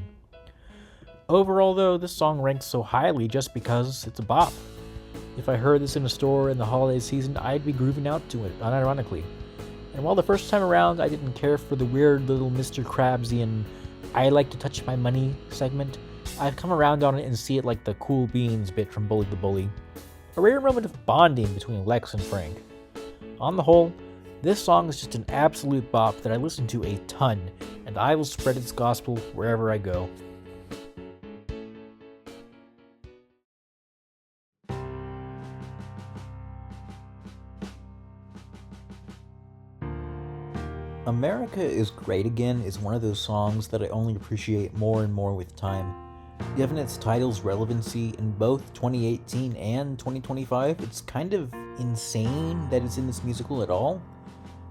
Overall though, this song ranks so highly just because it's a bop. If I heard this in a store in the holiday season, I'd be grooving out to it, unironically. And while the first time around I didn't care for the weird little Mr. Krabsian "I like to touch my money" segment, I've come around on it and see it like the cool beans bit from Bully the Bully. A rare moment of bonding between Lex and Frank. On the whole, this song is just an absolute bop that I listen to a ton, and I will spread its gospel wherever I go. America is Great Again is one of those songs that I only appreciate more and more with time. Given its title's relevancy in both 2018 and 2025, it's kind of insane that it's in this musical at all.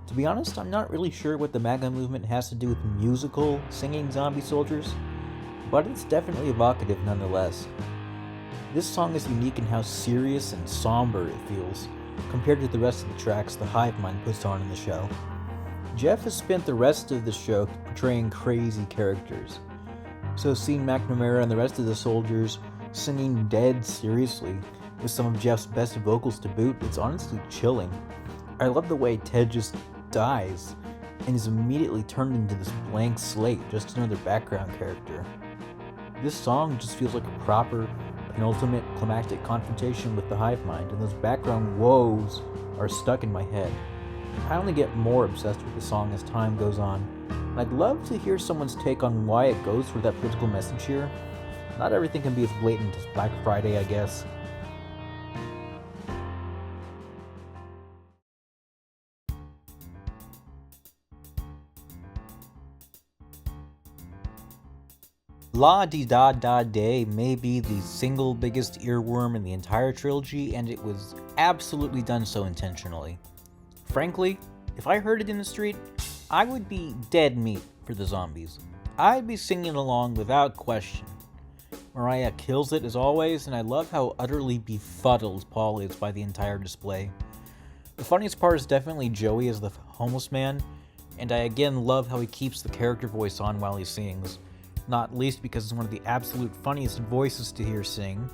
To be honest, I'm not really sure what the MAGA movement has to do with musical singing zombie soldiers, but it's definitely evocative nonetheless. This song is unique in how serious and somber it feels, compared to the rest of the tracks the Hive Mind puts on in the show. Jeff has spent the rest of the show portraying crazy characters, so seeing McNamara and the rest of the soldiers singing dead seriously with some of Jeff's best vocals to boot, it's honestly chilling. I love the way Ted just dies and is immediately turned into this blank slate, just another background character. This song just feels like a proper, penultimate climactic confrontation with the Hive Mind, and those background woes are stuck in my head. I only get more obsessed with the song as time goes on, and I'd love to hear someone's take on why it goes for that political message here. Not everything can be as blatant as Black Friday, I guess. La Di Da Da Day may be the single biggest earworm in the entire trilogy, and it was absolutely done so intentionally. Frankly, if I heard it in the street, I would be dead meat for the zombies. I'd be singing along without question. Mariah kills it as always, and I love how utterly befuddled Paul is by the entire display. The funniest part is definitely Joey as the homeless man, and I again love how he keeps the character voice on while he sings, not least because it's one of the absolute funniest voices to hear sing.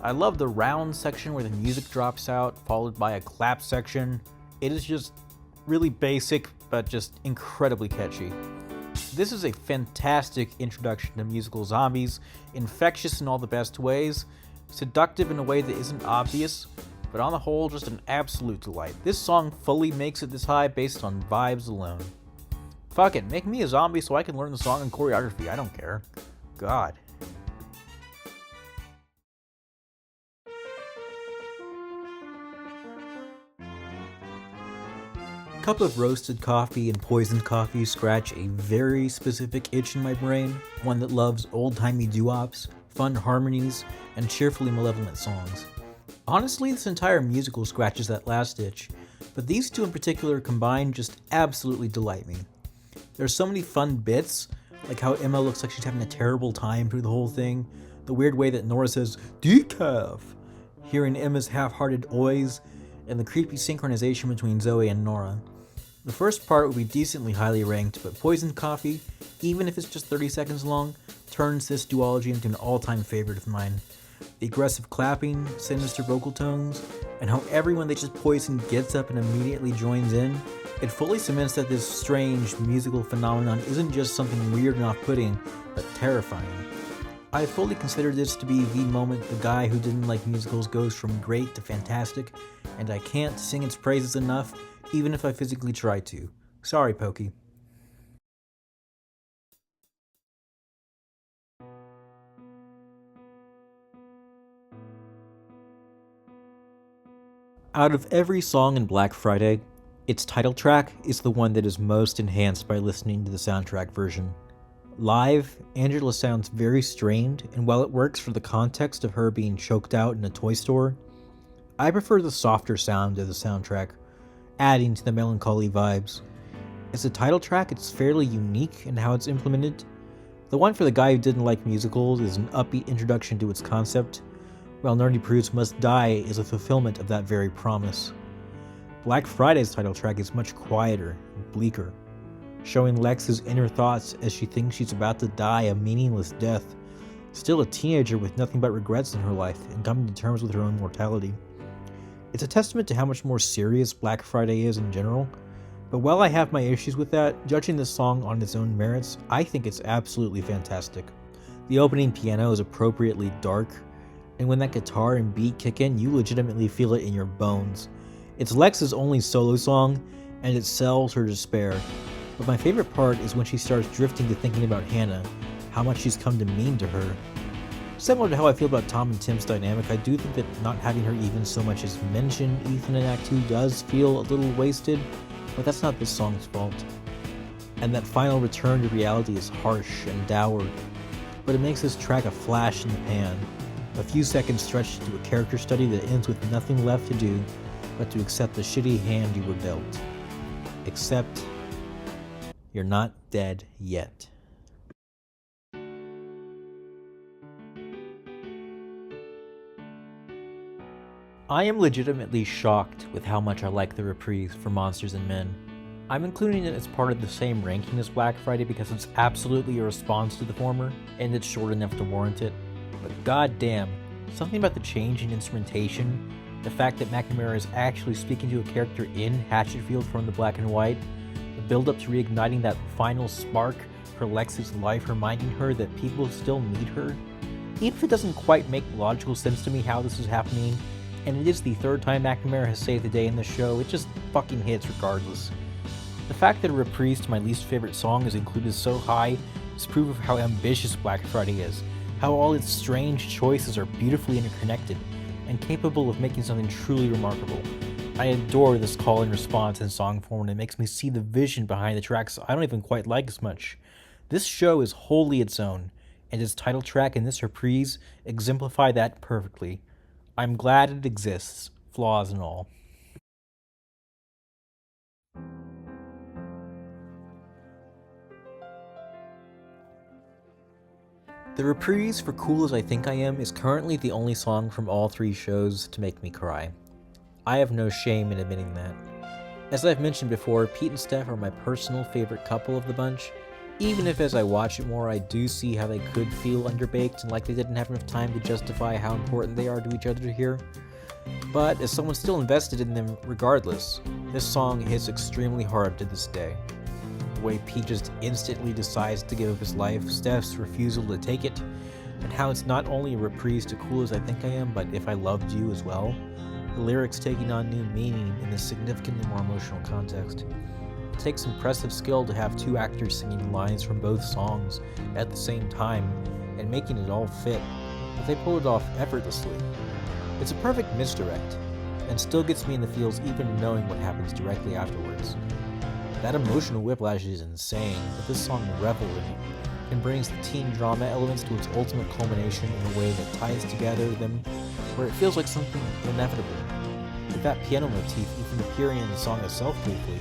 I love the round section where the music drops out, followed by a clap section. It is just really basic, but just incredibly catchy. This is a fantastic introduction to musical zombies, infectious in all the best ways, seductive in a way that isn't obvious, but on the whole, just an absolute delight. This song fully makes it this high based on vibes alone. Fuck it, make me a zombie so I can learn the song and choreography, I don't care. God. Cup of roasted coffee and poisoned coffee scratch a very specific itch in my brain, one that loves old-timey doo-wops, fun harmonies, and cheerfully malevolent songs. Honestly, this entire musical scratches that last itch, but these two in particular combined just absolutely delight me. There's so many fun bits, like how Emma looks like she's having a terrible time through the whole thing, the weird way that Nora says, "decaf," hearing Emma's half-hearted oys, and the creepy synchronization between Zoe and Nora. The first part will be decently highly ranked, but Poisoned Coffee, even if it's just 30 seconds long, turns this duology into an all-time favorite of mine. The aggressive clapping, sinister vocal tones, and how everyone they just poisoned gets up and immediately joins in, it fully cements that this strange musical phenomenon isn't just something weird and off-putting, but terrifying. I fully consider this to be the moment the guy who didn't like musicals goes from great to fantastic, and I can't sing its praises enough, even if I physically try to. Sorry, Pokey. Out of every song in Black Friday, its title track is the one that is most enhanced by listening to the soundtrack version. Live, Angela sounds very strained, and while it works for the context of her being choked out in a toy store, I prefer the softer sound of the soundtrack, adding to the melancholy vibes. As a title track, it's fairly unique in how it's implemented. The one for the guy who didn't like musicals is an upbeat introduction to its concept, while Nerdy Prudes Must Die is a fulfillment of that very promise. Black Friday's title track is much quieter and bleaker, showing Lex's inner thoughts as she thinks she's about to die a meaningless death, still a teenager with nothing but regrets in her life and coming to terms with her own mortality. It's a testament to how much more serious Black Friday is in general, but while I have my issues with that, judging this song on its own merits, I think it's absolutely fantastic. The opening piano is appropriately dark, and when that guitar and beat kick in, you legitimately feel it in your bones. It's Lex's only solo song, and it sells her despair. But my favorite part is when she starts drifting to thinking about Hannah, how much she's come to mean to her. Similar to how I feel about Tom and Tim's dynamic, I do think that not having her even so much as mention Ethan in Act 2 does feel a little wasted, but that's not this song's fault. And that final return to reality is harsh and dour, but it makes this track a flash in the pan, a few seconds stretched into a character study that ends with nothing left to do but to accept the shitty hand you were dealt. Except, you're not dead yet. I am legitimately shocked with how much I like the reprise for Monsters and Men. I'm including it as part of the same ranking as Black Friday because it's absolutely a response to the former, and it's short enough to warrant it. But goddamn, something about the change in instrumentation, the fact that McNamara is actually speaking to a character in Hatchetfield from the black and white, the build-up to reigniting that final spark for Lex's life, reminding her that people still need her. Even if it doesn't quite make logical sense to me how this is happening, and it is the third time McNamara has saved the day in the show, it just fucking hits regardless. The fact that a reprise to my least favorite song is included so high is proof of how ambitious Black Friday is, how all its strange choices are beautifully interconnected, and capable of making something truly remarkable. I adore this call and response in song form, and it makes me see the vision behind the tracks I don't even quite like as much. This show is wholly its own, and its title track and this reprise exemplify that perfectly. I'm glad it exists, flaws and all. The reprise for Cool As I Think I Am is currently the only song from all three shows to make me cry. I have no shame in admitting that. As I've mentioned before, Pete and Steph are my personal favorite couple of the bunch, even if as I watch it more I do see how they could feel underbaked and like they didn't have enough time to justify how important they are to each other here. But as someone still invested in them regardless, this song hits extremely hard to this day. The way Pete just instantly decides to give up his life, Steph's refusal to take it, and how it's not only a reprise to Cool As I Think I Am, but If I Loved You as well. The lyrics taking on new meaning in a significantly more emotional context. It takes impressive skill to have two actors singing lines from both songs at the same time and making it all fit, but they pull it off effortlessly. It's a perfect misdirect, and still gets me in the feels even knowing what happens directly afterwards. That emotional whiplash is insane, but this song revels in it and brings the teen drama elements to its ultimate culmination in a way that ties together them where it feels like something inevitable, with that piano motif even appearing in the song itself briefly,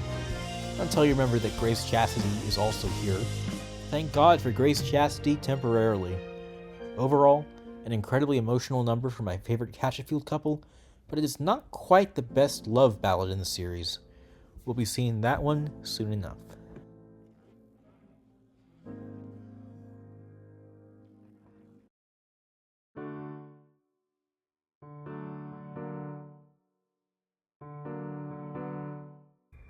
until you remember that Grace Chastity is also here. Thank God for Grace Chastity temporarily. Overall, an incredibly emotional number for my favorite Hatchetfield couple, but it is not quite the best love ballad in the series. We'll be seeing that one soon enough.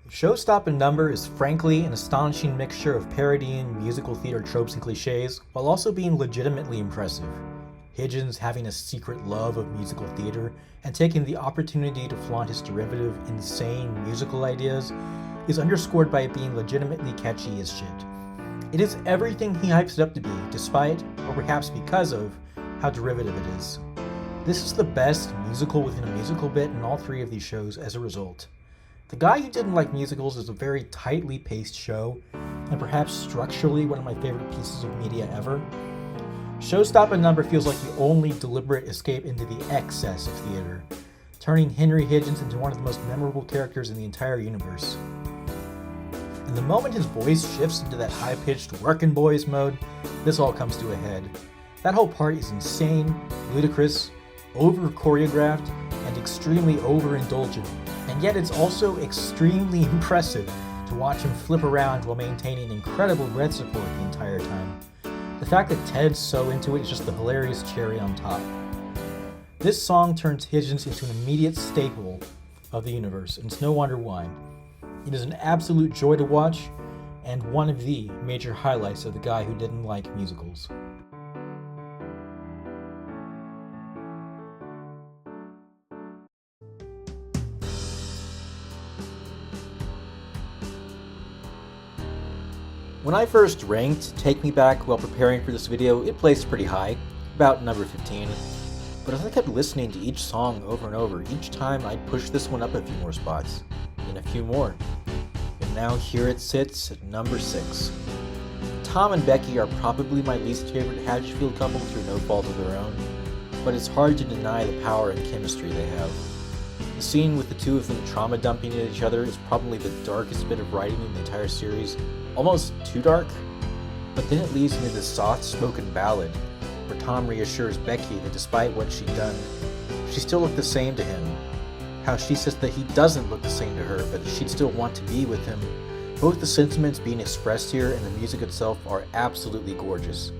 Showstopping Number is frankly an astonishing mixture of parodying musical theater tropes and cliches, while also being legitimately impressive. Higgins having a secret love of musical theater and taking the opportunity to flaunt his derivative, insane musical ideas is underscored by it being legitimately catchy as shit. It is everything he hypes it up to be, despite, or perhaps because of, how derivative it is. This is the best musical within a musical bit in all three of these shows as a result. The Guy Who Didn't Like Musicals is a very tightly paced show, and perhaps structurally one of my favorite pieces of media ever. Showstopping Number feels like the only deliberate escape into the excess of theater, turning Henry Higgins into one of the most memorable characters in the entire universe. And and the moment his voice shifts into that high-pitched workin' boys mode, this all comes to a head. That whole part is insane, ludicrous, over-choreographed, and extremely overindulgent, and yet it's also extremely impressive to watch him flip around while maintaining incredible breath support the entire time. The fact that Ted's so into it is just the hilarious cherry on top. This song turns Higgins into an immediate staple of the universe, and it's no wonder why. It is an absolute joy to watch, and one of the major highlights of the guy who didn't like musicals. When I first ranked Take Me Back while preparing for this video, it placed pretty high, about number 15. But as I kept listening to each song over and over, each time I'd push this one up a few more spots, and a few more. And now here it sits at number 6. Tom and Becky are probably my least favorite Hatchetfield couple through no fault of their own, but it's hard to deny the power and chemistry they have. The scene with the two of them trauma dumping at each other is probably the darkest bit of writing in the entire series, almost too dark, but then it leads into this soft-spoken ballad where Tom reassures Becky that despite what she'd done, she still looked the same to him. How she says that he doesn't look the same to her, but she'd still want to be with him. Both the sentiments being expressed here and the music itself are absolutely gorgeous.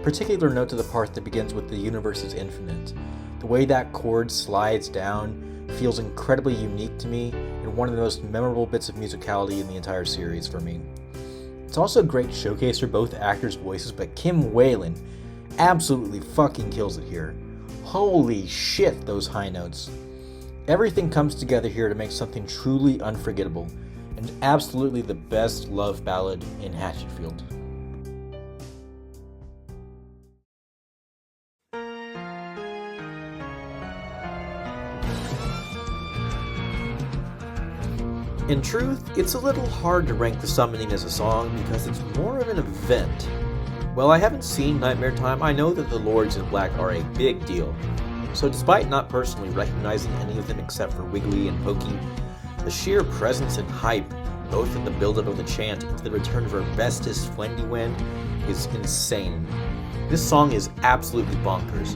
Particular note to the part that begins with "The universe is infinite." The way that chord slides down feels incredibly unique to me and one of the most memorable bits of musicality in the entire series for me. It's also a great showcase for both actors' voices, but Kim Whalen absolutely fucking kills it here. Holy shit, those high notes. Everything comes together here to make something truly unforgettable, and absolutely the best love ballad in Hatchetfield. In truth, it's a little hard to rank The Summoning as a song because it's more of an event. While I haven't seen Nightmare Time, I know that the Lords in Black are a big deal. So despite not personally recognizing any of them except for Wiggly and Pokey, the sheer presence and hype, both in the build-up of the chant and the return of our bestest Flendy Wind, is insane. This song is absolutely bonkers.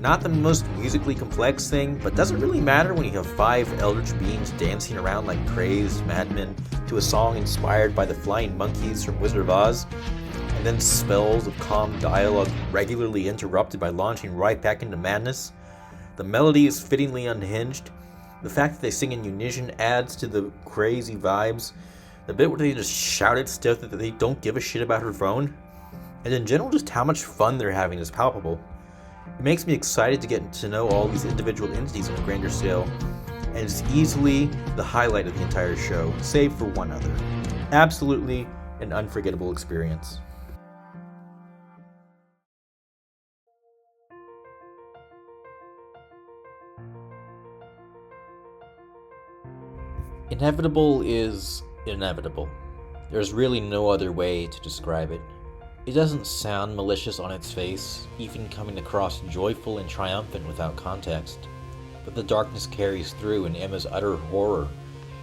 Not the most musically complex thing, but doesn't really matter when you have 5 eldritch beings dancing around like crazed madmen to a song inspired by the flying monkeys from Wizard of Oz, and then spells of calm dialogue regularly interrupted by launching right back into madness. The melody is fittingly unhinged. The fact that they sing in unison adds to the crazy vibes. The bit where they just shout at stuff that they don't give a shit about her phone. And in general, just how much fun they're having is palpable. It makes me excited to get to know all these individual entities on a grander scale, and it's easily the highlight of the entire show, save for one other. Absolutely an unforgettable experience. Inevitable is inevitable. There's really no other way to describe it. It doesn't sound malicious on its face, even coming across joyful and triumphant without context. But the darkness carries through in Emma's utter horror,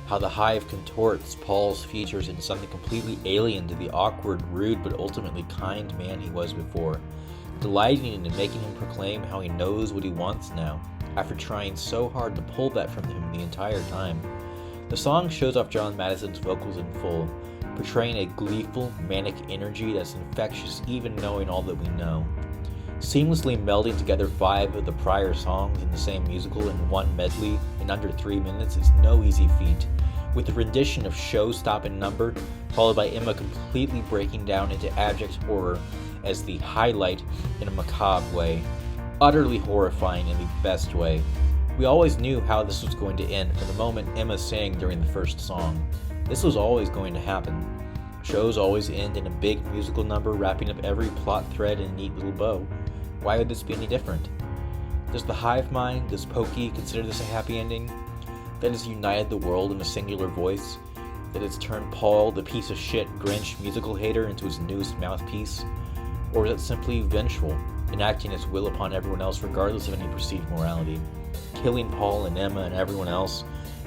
how the hive contorts Paul's features into something completely alien to the awkward, rude, but ultimately kind man he was before, delighting in making him proclaim how he knows what he wants now, after trying so hard to pull that from him the entire time. The song shows off John Madison's vocals in full, portraying a gleeful, manic energy that's infectious even knowing all that we know. Seamlessly melding together 5 of the prior songs in the same musical in one medley in under 3 minutes is no easy feat, with the rendition of Show-Stoppin' Number followed by Emma completely breaking down into abject horror as the highlight in a macabre way, utterly horrifying in the best way. We always knew how this was going to end from the moment Emma sang during the first song. This was always going to happen. Shows always end in a big musical number wrapping up every plot thread in a neat little bow. Why would this be any different? Does the hive mind, does Pokey consider this a happy ending? That has united the world in a singular voice? That has turned Paul, the piece of shit Grinch musical hater, into his newest mouthpiece? Or is it simply vengeful, enacting its will upon everyone else regardless of any perceived morality? Killing Paul and Emma and everyone else,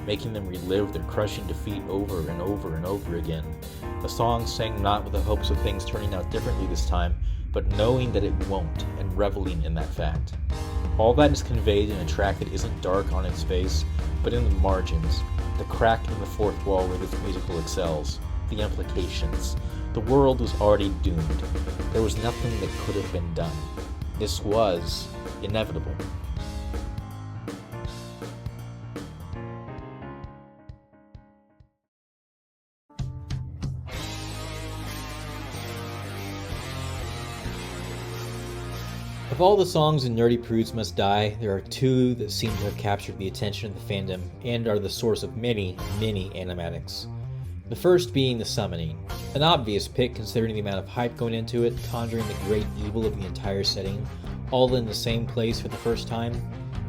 making them relive their crushing defeat over and over and over again. A song sang not with the hopes of things turning out differently this time, but knowing that it won't, and reveling in that fact. All that is conveyed in a track that isn't dark on its face, but in the margins, the crack in the fourth wall where this musical excels, the implications. The world was already doomed. There was nothing that could have been done. This was inevitable. Of all the songs in Nerdy Prudes Must Die, there are two that seem to have captured the attention of the fandom and are the source of many, many animatics. The first being The Summoning, an obvious pick considering the amount of hype going into it, conjuring the great evil of the entire setting, all in the same place for the first time,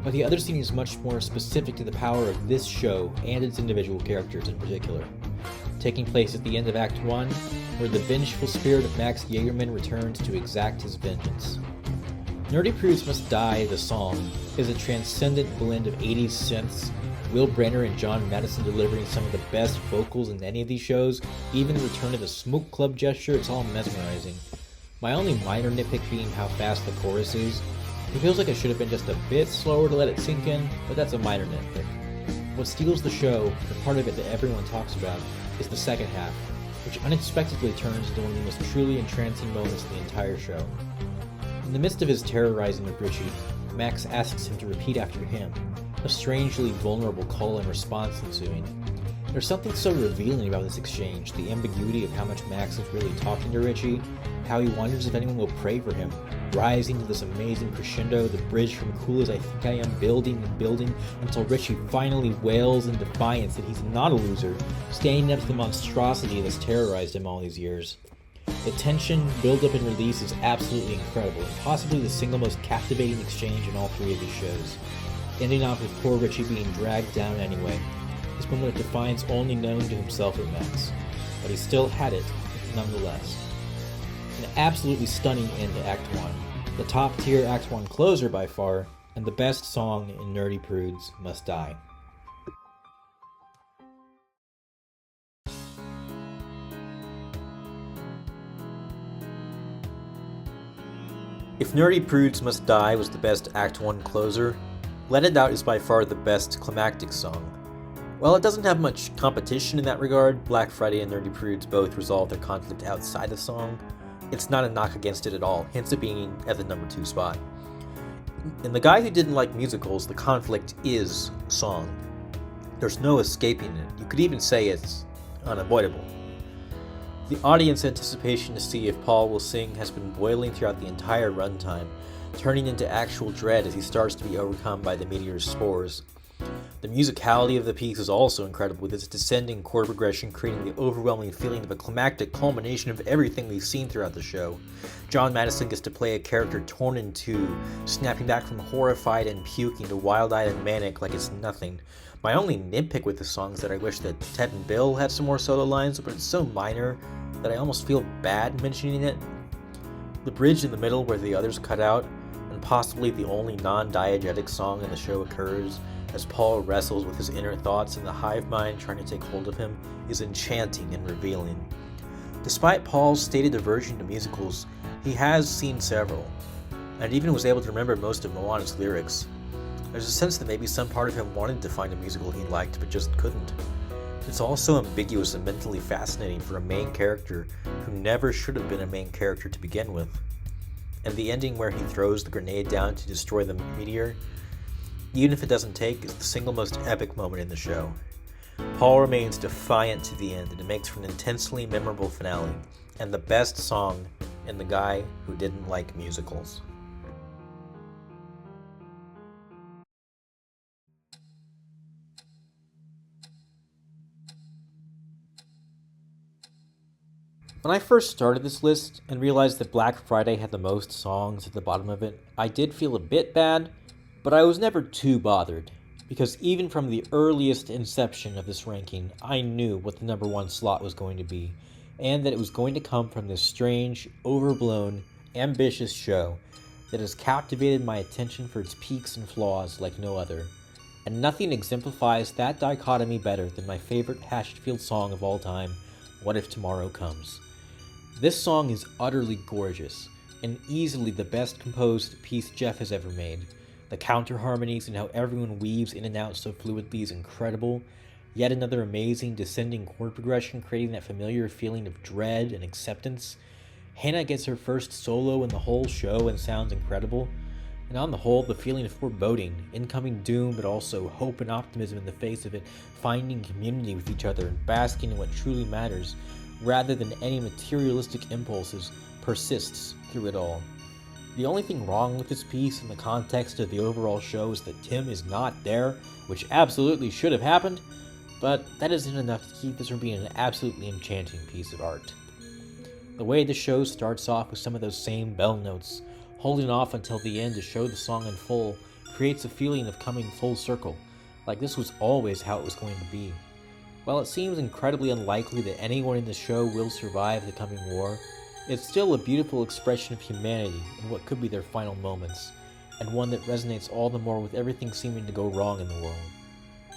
but the other scene is much more specific to the power of this show and its individual characters in particular. Taking place at the end of Act 1, where the vengeful spirit of Max Jaegerman returns to exact his vengeance. Nerdy Prudes Must Die, the song, is a transcendent blend of 80s synths, Will Brenner and John Madison delivering some of the best vocals in any of these shows, even the return of the Smoke Club gesture, it's all mesmerizing. My only minor nitpick being how fast the chorus is. It feels like it should have been just a bit slower to let it sink in, but that's a minor nitpick. What steals the show, the part of it that everyone talks about, is the second half, which unexpectedly turns into one of the most truly entrancing moments in the entire show. In the midst of his terrorizing of Richie, Max asks him to repeat after him, a strangely vulnerable call and response ensuing. There's something so revealing about this exchange, the ambiguity of how much Max is really talking to Richie, how he wonders if anyone will pray for him, rising to this amazing crescendo, the bridge from cool as I think I am building and building until Richie finally wails in defiance that he's not a loser, standing up to the monstrosity that's terrorized him all these years. The tension, build-up, and release is absolutely incredible, and possibly the single most captivating exchange in all three of these shows. Ending off with poor Richie being dragged down anyway, this moment of defiance only known to himself and Max, but he still had it, nonetheless. An absolutely stunning end to Act 1, the top-tier Act 1 closer by far, and the best song in Nerdy Prudes Must Die. If Nerdy Prudes Must Die was the best Act 1 closer, Let It Out is by far the best climactic song. While it doesn't have much competition in that regard, Black Friday and Nerdy Prudes both resolve their conflict outside the song, it's not a knock against it at all, hence it being at the number 2 spot. In The Guy Who Didn't Like Musicals, the conflict is song. There's no escaping it. You could even say it's unavoidable. The audience anticipation to see if Paul will sing has been boiling throughout the entire runtime, turning into actual dread as he starts to be overcome by the meteor's spores. The musicality of the piece is also incredible, with its descending chord progression creating the overwhelming feeling of a climactic culmination of everything we've seen throughout the show. John Madison gets to play a character torn in two, snapping back from horrified and puking to wild-eyed and manic like it's nothing. My only nitpick with the song is that I wish that Ted and Bill had some more solo lines, but it's so minor that I almost feel bad mentioning it. The bridge in the middle where the others cut out, and possibly the only non-diegetic song in the show occurs, as Paul wrestles with his inner thoughts and the hive mind trying to take hold of him, is enchanting and revealing. Despite Paul's stated aversion to musicals, he has seen several, and even was able to remember most of Moana's lyrics. There's a sense that maybe some part of him wanted to find a musical he liked, but just couldn't. It's also ambiguous and mentally fascinating for a main character who never should have been a main character to begin with. And the ending where he throws the grenade down to destroy the meteor, even if it doesn't take, is the single most epic moment in the show. Paul remains defiant to the end, and it makes for an intensely memorable finale, and the best song in The Guy Who Didn't Like Musicals. When I first started this list and realized that Black Friday had the most songs at the bottom of it, I did feel a bit bad, but I was never too bothered, because even from the earliest inception of this ranking, I knew what the number 1 slot was going to be, and that it was going to come from this strange, overblown, ambitious show that has captivated my attention for its peaks and flaws like no other. and nothing exemplifies that dichotomy better than my favorite Hatchetfield song of all time, What If Tomorrow Comes. This song is utterly gorgeous, and easily the best composed piece Jeff has ever made. The counter harmonies and how everyone weaves in and out so fluidly is incredible. Yet another amazing descending chord progression, creating that familiar feeling of dread and acceptance. Hannah gets her first solo in the whole show and sounds incredible. And on the whole, the feeling of foreboding, incoming doom, but also hope and optimism in the face of it, finding community with each other and basking in what truly matters, rather than any materialistic impulses, persists through it all. The only thing wrong with this piece in the context of the overall show is that Tim is not there, which absolutely should have happened, but that isn't enough to keep this from being an absolutely enchanting piece of art. The way the show starts off with some of those same bell notes, holding off until the end to show the song in full, creates a feeling of coming full circle, like this was always how it was going to be. While it seems incredibly unlikely that anyone in the show will survive the coming war, it's still a beautiful expression of humanity in what could be their final moments, and one that resonates all the more with everything seeming to go wrong in the world.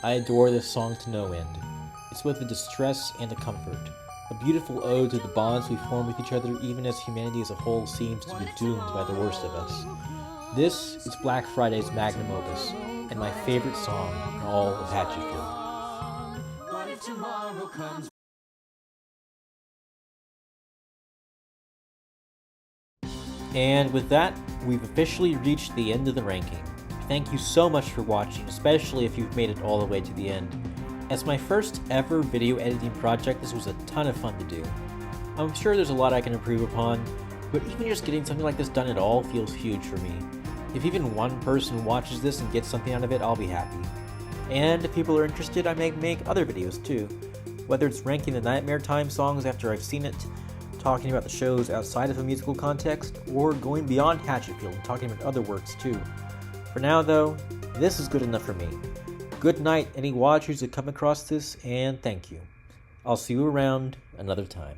I adore this song to no end. It's both a distress and a comfort, a beautiful ode to the bonds we form with each other even as humanity as a whole seems to be doomed by the worst of us. This is Black Friday's magnum opus, and my favorite song in all of Hatchetfield. What if tomorrow comes? And with that, we've officially reached the end of the ranking. Thank you so much for watching, especially if you've made it all the way to the end. As my first ever video editing project, this was a ton of fun to do. I'm sure there's a lot I can improve upon, but even just getting something like this done at all feels huge for me. If even one person watches this and gets something out of it, I'll be happy. And if people are interested, I may make other videos too. Whether it's ranking the Nightmare Time songs after I've seen it, talking about the shows outside of a musical context, or going beyond Hatchetfield and talking about other works too. For now though, this is good enough for me. Good night, any watchers that come across this, and thank you. I'll see you around another time.